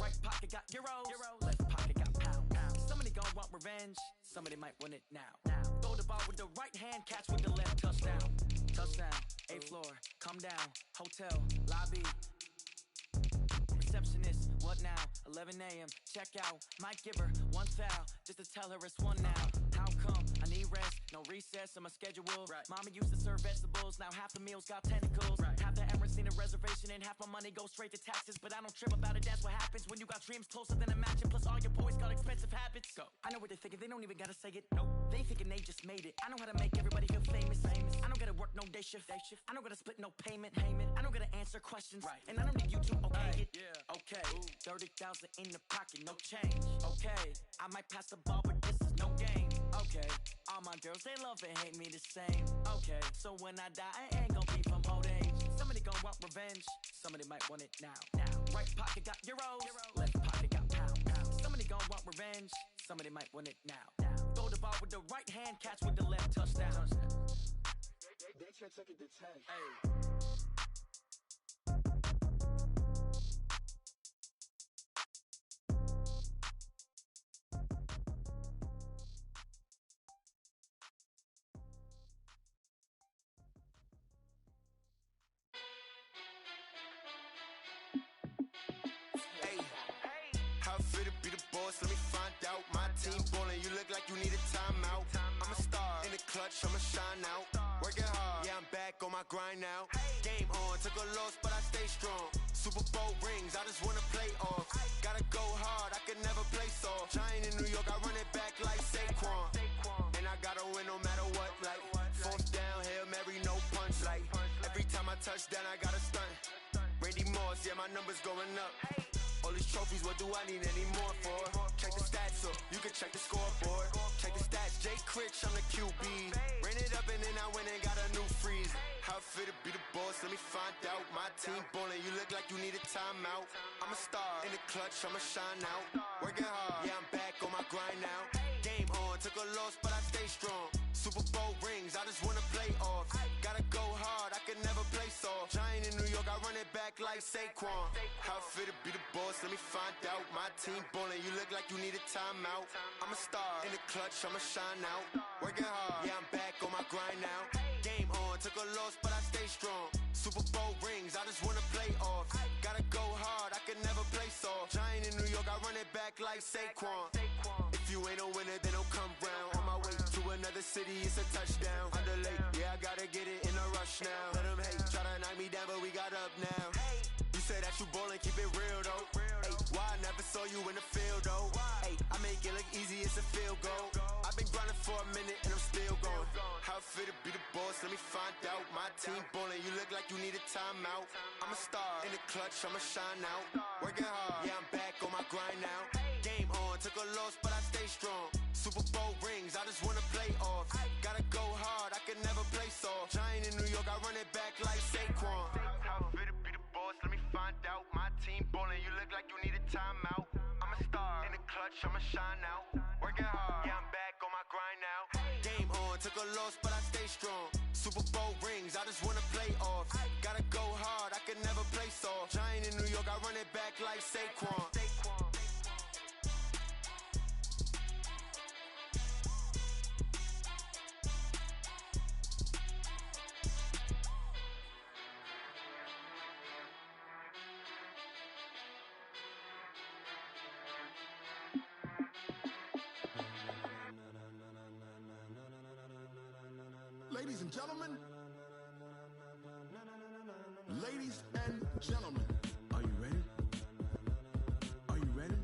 Right pocket got euros. Left pocket got pounds. Somebody gon' want revenge. Somebody might want it now. Throw the ball with the right hand, catch with the left. Touchdown. Touchdown. 8th floor. Come down. Hotel. Lobby. Receptionist. What now? 11 a.m. Check out. Might give her one foul just to tell her it's one now. How come? I need rest. No recess on my schedule. Right. Mama used to serve vegetables. Now half the meals got tentacles. Right. Half the Emirates need a reservation and half my money goes straight to taxes. But I don't trip about it. That's what happens when you got dreams closer than a mansion. Plus all your boys got expensive habits. Go. I know what they're thinking. They don't even gotta say it. Nope. They thinking they just made it. I know how to make everybody feel famous. I don't gotta work no day shift. I don't gotta split no payment. I don't gotta answer questions. Right. And I don't need you to okay it. Yeah. Okay. 30,000 in the pocket. No change. Okay. I might pass the ball, but this is no game. Okay. All my girls, they love and hate me the same. Okay. So when I die, I ain't gonna be from old age. Somebody gon' want revenge. Somebody might want it now. Right pocket got euros. Left pocket got pounds. Somebody gon' want revenge. Somebody might want it now. Throw the ball with the right hand, catch with the left. Touchdown. They can't take it to 10. Hey. Let me find out. My team ballin', you look like you need a timeout. I'm a star in the clutch, I'ma shine out. Working hard, yeah, I'm back on my grind now. Game on, took a loss, but I stay strong. Super Bowl rings, I just wanna play off. Gotta go hard, I can never play soft. Giant in New York, I run it back like Saquon. And I gotta win no matter what, like 4th down, Hail Mary, no punch. Like every time I touch down, I gotta stunt. Randy Moss, yeah, my numbers going up. All these trophies, what do I need any more for? Check the stats up, you can check the scoreboard. Check the stats, Jay Critch, I'm the QB. Ran it up and then I went and got a new freeze. How fit to be the boss, let me find out. My team ballin', you look like you need a timeout. I'm a star in the clutch, I'ma shine out. Working hard, yeah, I'm back on my grind now. Game on, took a loss, but I stay strong. Super Bowl rings, I just wanna play off. Gotta go hard, I can never play soft. Giant in New York, I run it back like Saquon. How fit to be the boss, let me find out. My team ballin', you look like you need a timeout. I'm a star in the clutch, I'ma shine out. Working hard, yeah, I'm back on my grind now. Game on, took a loss, but I stay strong. Super Bowl rings, I just wanna play off. Gotta go hard, I can never play soft. Giant in New York, I run it back like Saquon. If you ain't a winner, then don't come round. On my way to another city, it's a touchdown. Underlay, yeah, I gotta get it in a rush now. Let them hate, try to knock me down, but we got up now. You say that you ballin', keep it real though. Hey, why I never saw you in the field though? Hey, I make it look easy, it's a field goal. I've been grinding for a minute and I'm still going. How fit to be the boss, let me find out. My team ballin', you look like you need a timeout. I'm a star in the clutch, I'ma shine out. Working hard, yeah, I'm back on my grind now. Game on, took a loss, but I stay strong. Super Bowl rings, I just wanna play off. Gotta go hard, I can never play soft. Giant in New York, I run it back like Saquon. How fit to be the boss, let me find out. My team ballin', you look like you need a timeout. I'm a star in the clutch, I'ma shine out. Working hard, yeah, I'm back on my grind now. Game on, took a loss, but I stay strong. Super Bowl rings, I just wanna play off. Gotta go hard, I can never play soft. Giant in New York, I run it back like Saquon. Ladies and gentlemen, ladies and gentlemen, are you ready? Are you ready?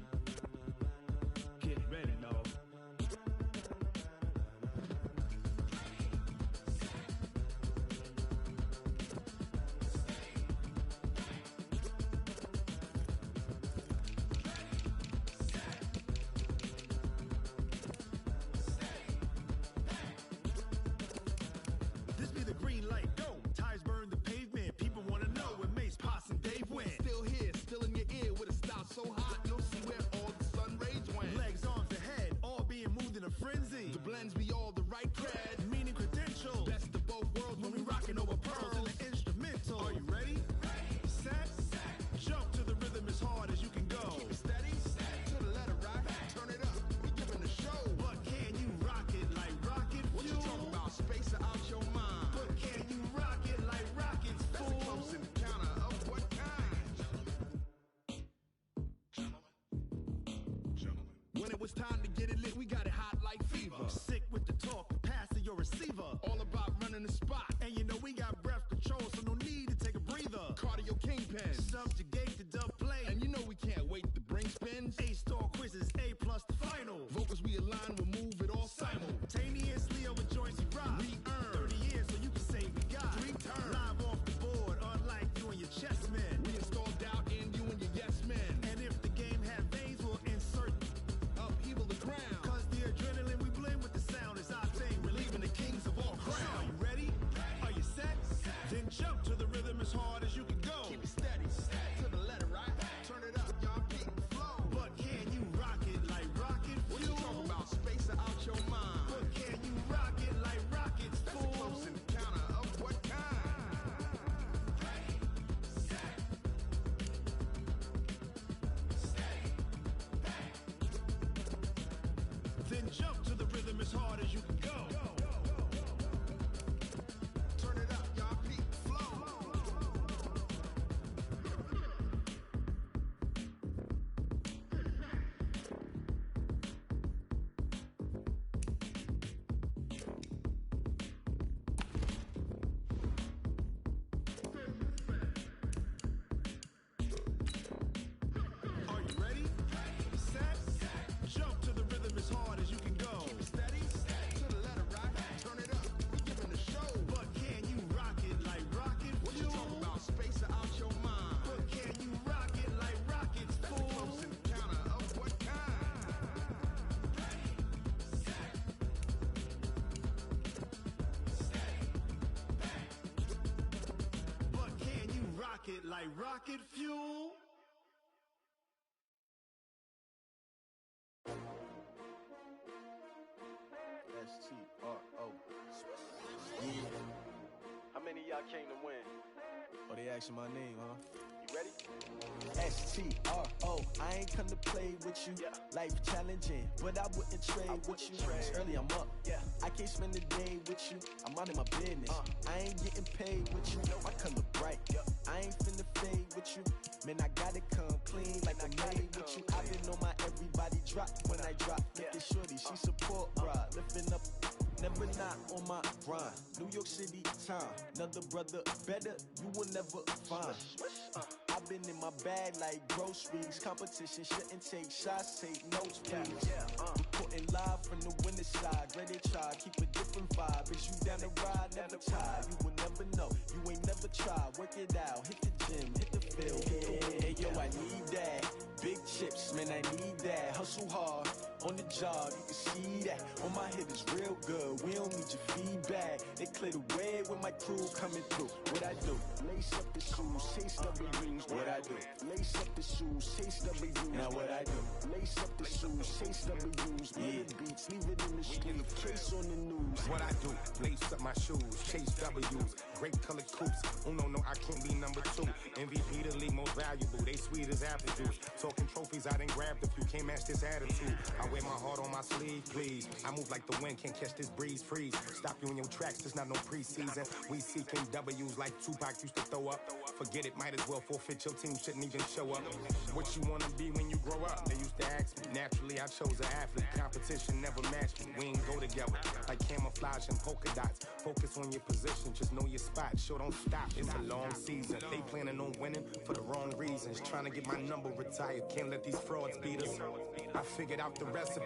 When it was time to get it lit, we got it hot like fever. Sick with the talk, pass to your receiver. All about running the spot. And you know we got breath control, so no need to take a breather. Cardio kingpin, subjugate the dub play. And you know we can't wait to bring spins. A-star quizzes, A+ the final. Vocals we align, we'll move it all simultaneously over joints we ride. We earn 30 years so you can say we got 3 turns. Live off the board, unlike you and your chess men. We install doubt in you and your yes men. And if the game had veins, we'll insert upheaval the ground. Cause the adrenaline we blend with the sound is our thing. We're leaving the kings of all ground. Are you ready? Are you set? Then jump to the rhythm as hard as you can go. Keep it steady, to the letter, right? Turn it up, y'all, peak flow. But can you rock it like rocket fuel? What you talking about? Space out your mind. But can you rock it like rockets, fool? That's a close encounter of what kind? Ready, set, steady, bang. Then jump to the rhythm as hard as you can go. Turn it up, y'all, peak flow. Are you ready? Set, jump to the rhythm as hard as you can go. Keep it steady, to the letter, right? Turn it up, we giving the show. But can you rock it like rocket fuel? What you talking about? Space out your mind. But can you rock it like rockets, fool? That's a close encounter of what kind? Ready, set, steady, bang. But can you rock it like rocket fuel? S-T-R-O. Yeah. How many of y'all came to win? Oh, they asking my name, huh? You ready? S-T-R-O. I ain't come to play with you. Life challenging, but I wouldn't trade with you. It's early, I'm up. I can't spend the day with you. I'm out of my business. I ain't getting paid with you. My color bright. I ain't finna fade with you. Man, I gotta come clean like I made with you. I've been on my everybody drop when I drop. Look at shorty, she support ride. Lifting up, never not on my grind. New York City time, another brother better, you will never find. I've been in my bag like groceries. Competition shouldn't take shots, take notes, please. Reporting live from the winning side. Ready to try, keep a different vibe. Is you down the ride, never tired. You will never know, you ain't never tried. Work it out, hit the gym, hit the field. Hey, yo, I need that. Big chips, man, I need that. Hustle hard, on the job, you can see that. On my head is real good, we don't need your feedback. They clear the way with my crew coming through. What I do? Lace up the shoes, chase W's. What I do? Lace up the shoes, chase W's. Now what I do? Lace up the shoes, chase W's. Yeah. Beats, leave it in the street, case on the news. What I do? Lace up my shoes, chase W's. Great colored coops. Oh no, I can't be number 2. MVP the league most valuable. They sweet as apple juice. Talking trophies, I done grabbed a few. Can't match this attitude. I wear my heart on my sleeve, please. I move like the wind, can't catch this breeze, freeze. Stop you in your tracks, there's not no preseason. We seeking W's like Tupac used to throw up. Forget it, might as well forfeit. Your team shouldn't even show up. What you wanna be when you grow up? They used to ask me. Naturally, I chose an athlete. Competition never matched me. We ain't go together like camouflage and polka dots. Focus on your position, just know your spot. Sure, don't stop. It's a long season. They planning on winning for the wrong reasons. Trying to get my number retired. Can't let these frauds beat us. I figured out the recipe.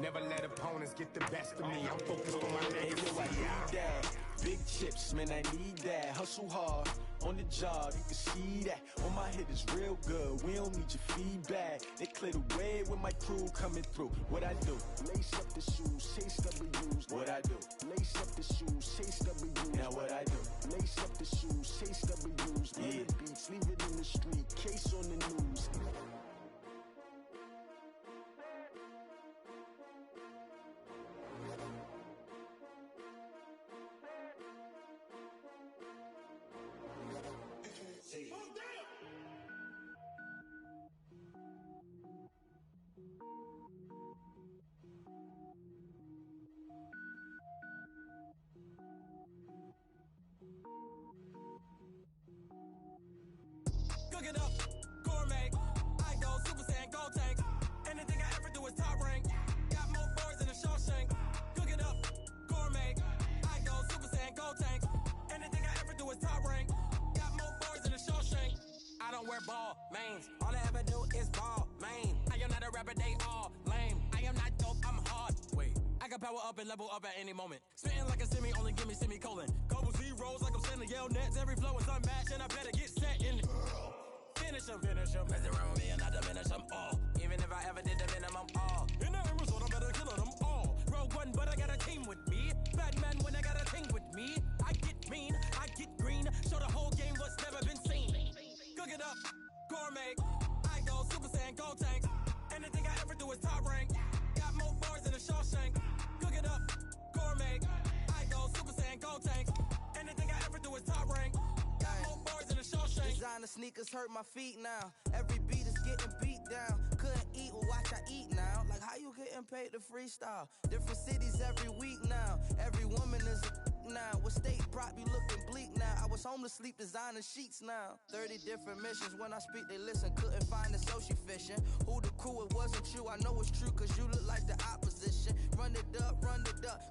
Never let opponents get the best of me. I'm focused on my legacy. I need that. Big chips, man, I need that. Hustle hard, on the job, you can see that. On my head is real good, we don't need your feedback. They clear the way with my crew coming through. What I do? Lace up the shoes, chase W's. What I do? Lace up the shoes, chase W's. Now what I do? Lace up the shoes, chase W's. Yeah. Beats, leave it in the street, case on the news. Cook it up, gourmet. I go Super Saiyan, gold tank. Anything I ever do is top rank. gold tanks. Anything I ever do is top rank. Got more bars than a Shawshank. I don't wear ball mains. All I ever do is ball main. I am not a rapper, they all lame. I am not dope, I'm hard. Wait, I can power up and level up at any moment. Spitting like a semi, only give me semicolon. Couple zeros like I'm sending yell nets. Every flow is unmatched and I better get set in. Finish them. Mess around with me and I diminish them all. Even if I ever did the minimum all. In the end result, I'm better killing them all. Rogue one, but I got a team with me. Batman when I got a team with me. I get mean, I get green. Show the whole game what's never been seen. Cook it up, gourmet. I go Super Saiyan, gold tanks. Anything I ever do is top rank. Got more bars than a Shawshank. Cook it up, gourmet. I go Super Saiyan, gold tanks. Anything I ever do is top rank. Got more bars than a Shawshank. Designer sneakers hurt my feet now. Every beat is getting beat down. Couldn't eat, well watch I eat now. Like how you getting paid to freestyle? Different cities every week now. Every woman is a now. What state prop you looking bleak now? I was homeless, sleep designer sheets now. 30 different missions. When I speak, they listen. Couldn't find the social fishing. Who the crew? It wasn't you. I know it's true, cause you look like the opposition. Run it up,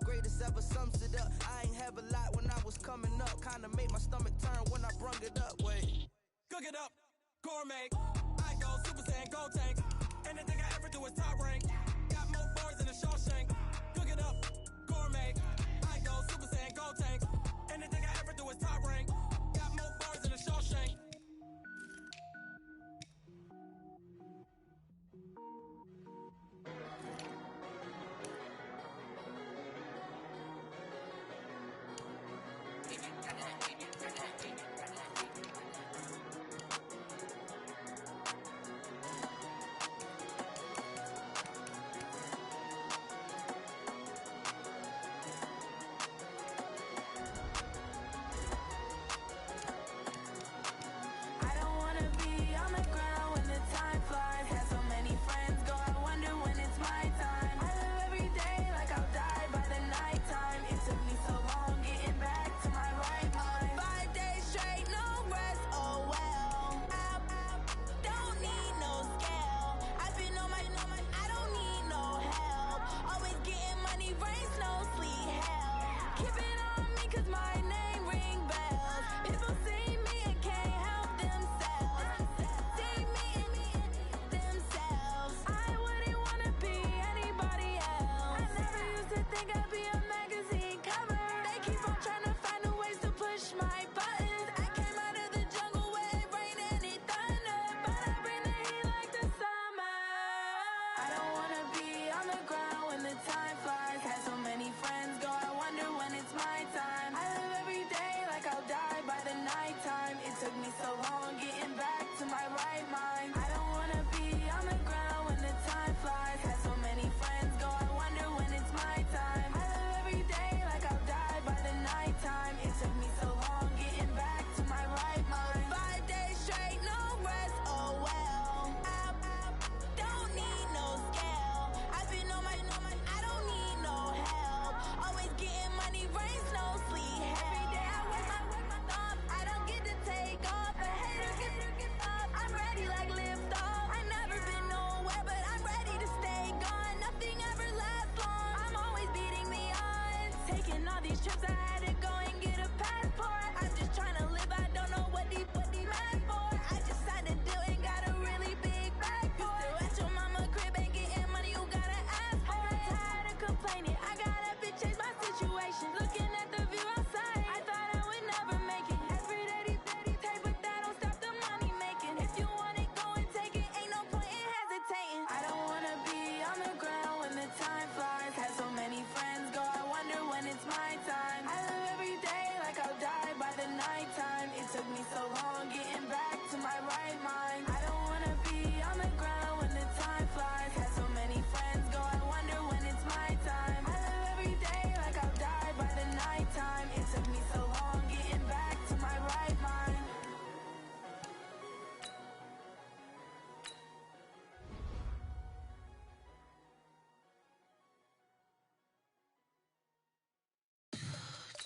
greatest ever sums it up. I ain't have a lot when I was coming up. Kinda made my stomach turn when I brung it up. Wait. Cook it up, gourmet. I go Super Saiyan, gold tanks. Anything I ever do is top rank. Got more bars than a Shawshank. Cook it up, gourmet. I go Super Saiyan, gold tanks. Anything I ever do is top rank. Got more bars than a Shawshank.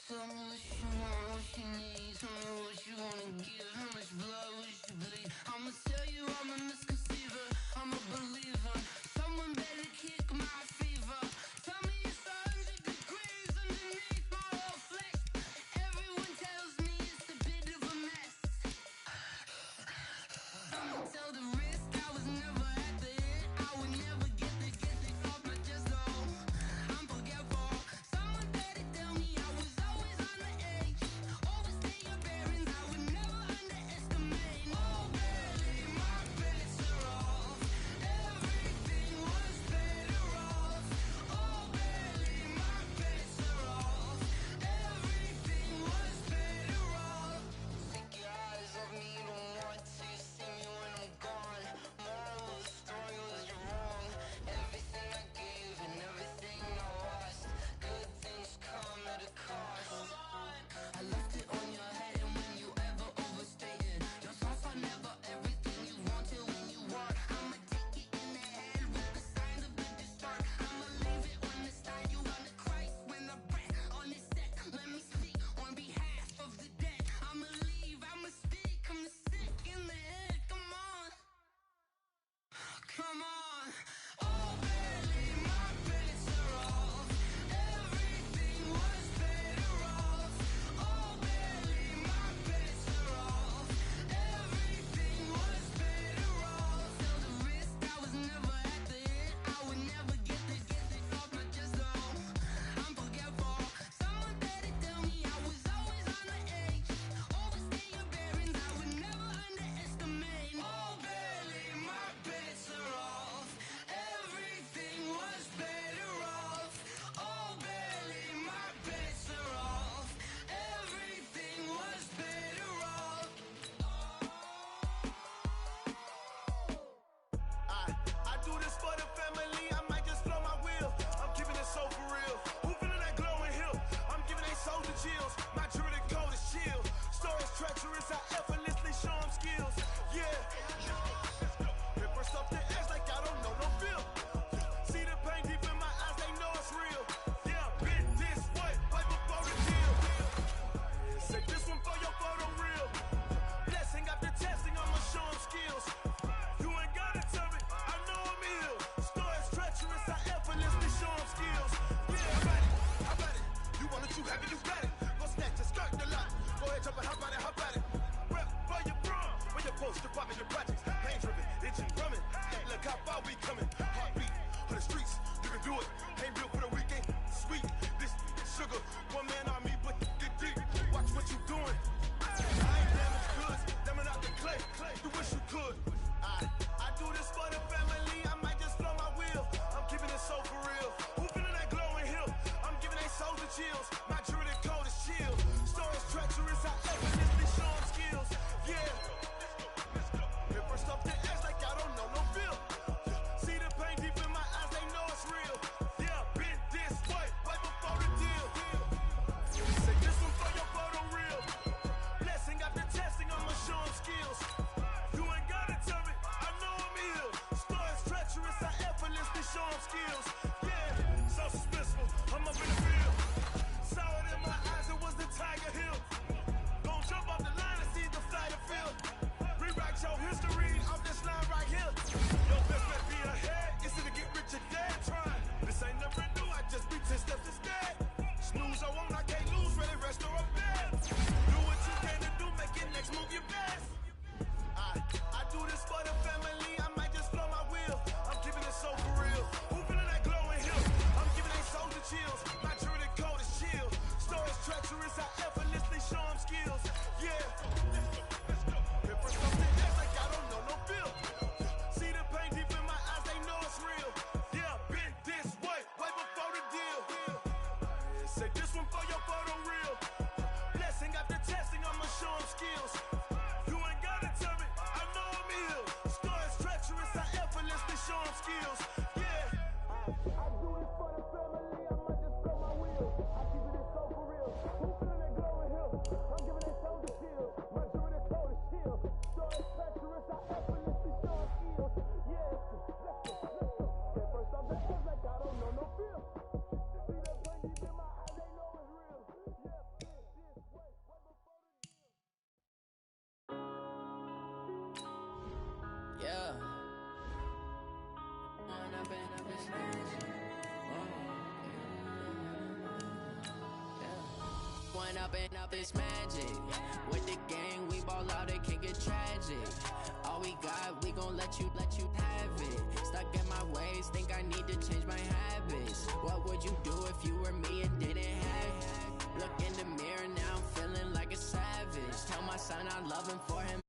Tell me what you want, what you need. Tell me what you wanna give. How much blood would you bleed? I'ma tell you I'm a misconceiver. I'm a believer. Someone better kick my fever. Tell me it's 100 degrees underneath my whole flesh. be coming. Heartbeat for the streets, you can do it. Ain't built for the weekend. Sweet, this sugar, one man army, but get deep. Watch what you doing. I ain't damaged goods, damn out the clay. You wish you could. I do this for the family. I might just blow my wheel. I'm keeping it so for real. Who feeling that glowing hill? I'm giving they souls the chills. My jewelry cold is chill. Stories treacherous, I effortlessly show them skills. Yeah. Hit first off the edge like I don't know no feel. See the pain deep in my eyes, they know it's real. Yeah, been this way, right before the deal. Say this one for your photo real. Blessing after testing, I'ma show them skills. You ain't gotta tell me, I know I'm ill. Stories treacherous, I effortlessly show them skills. Yeah, so suspenseful, I'm up in the field. Saw it in my eyes, it was the Tiger Hill. Gon' jump off the line and see the flight of field. Rewrite your history off this line right here. Your best bet be ahead, it's to get rich or dead trying. This ain't never new, I just be 10 steps instead. Snooze I won't, I can't lose, ready, rest or I'm dead. Do what you can to do, make your next move your best. I do this for the family, I might just blow my wheel. I'm keeping it so for real. Who feeling that glowing hill? I'm giving they souls the chills. My jewelry cold is chill. Stories treacherous, I effortlessly show them skills. Yeah. Hit first off the edge like I don't know no feel. See the pain deep in my eyes, they know it's real. Yeah, been this way, way before the deal. Say this one for your photo real. Blessing after testing, I'ma show them skills. You ain't gotta tell me, I know I'm ill. Stories treacherous, I effortlessly show them skills. Yeah. I do this for the family, I might just blow my wheel. I keep it so for real. Who feeling that glowing hill? I'm giving they souls the chills. My jewelry cold is chill. Stories treacherous, I effortlessly show them skills. Yeah. Let's go. Get first off the edge like I don't know no feel. See the pain deep in my eyes, they know it's real. Yeah, this way, right before the deal. Yeah. One up and up is magic. With the gang, we ball out, it can get tragic. All we got, we gon' let you have it. Stuck in my ways, think I need to change my habits. What would you do if you were me and didn't have it? Look in the mirror now, I'm feeling like a savage. Tell my son I love him for him.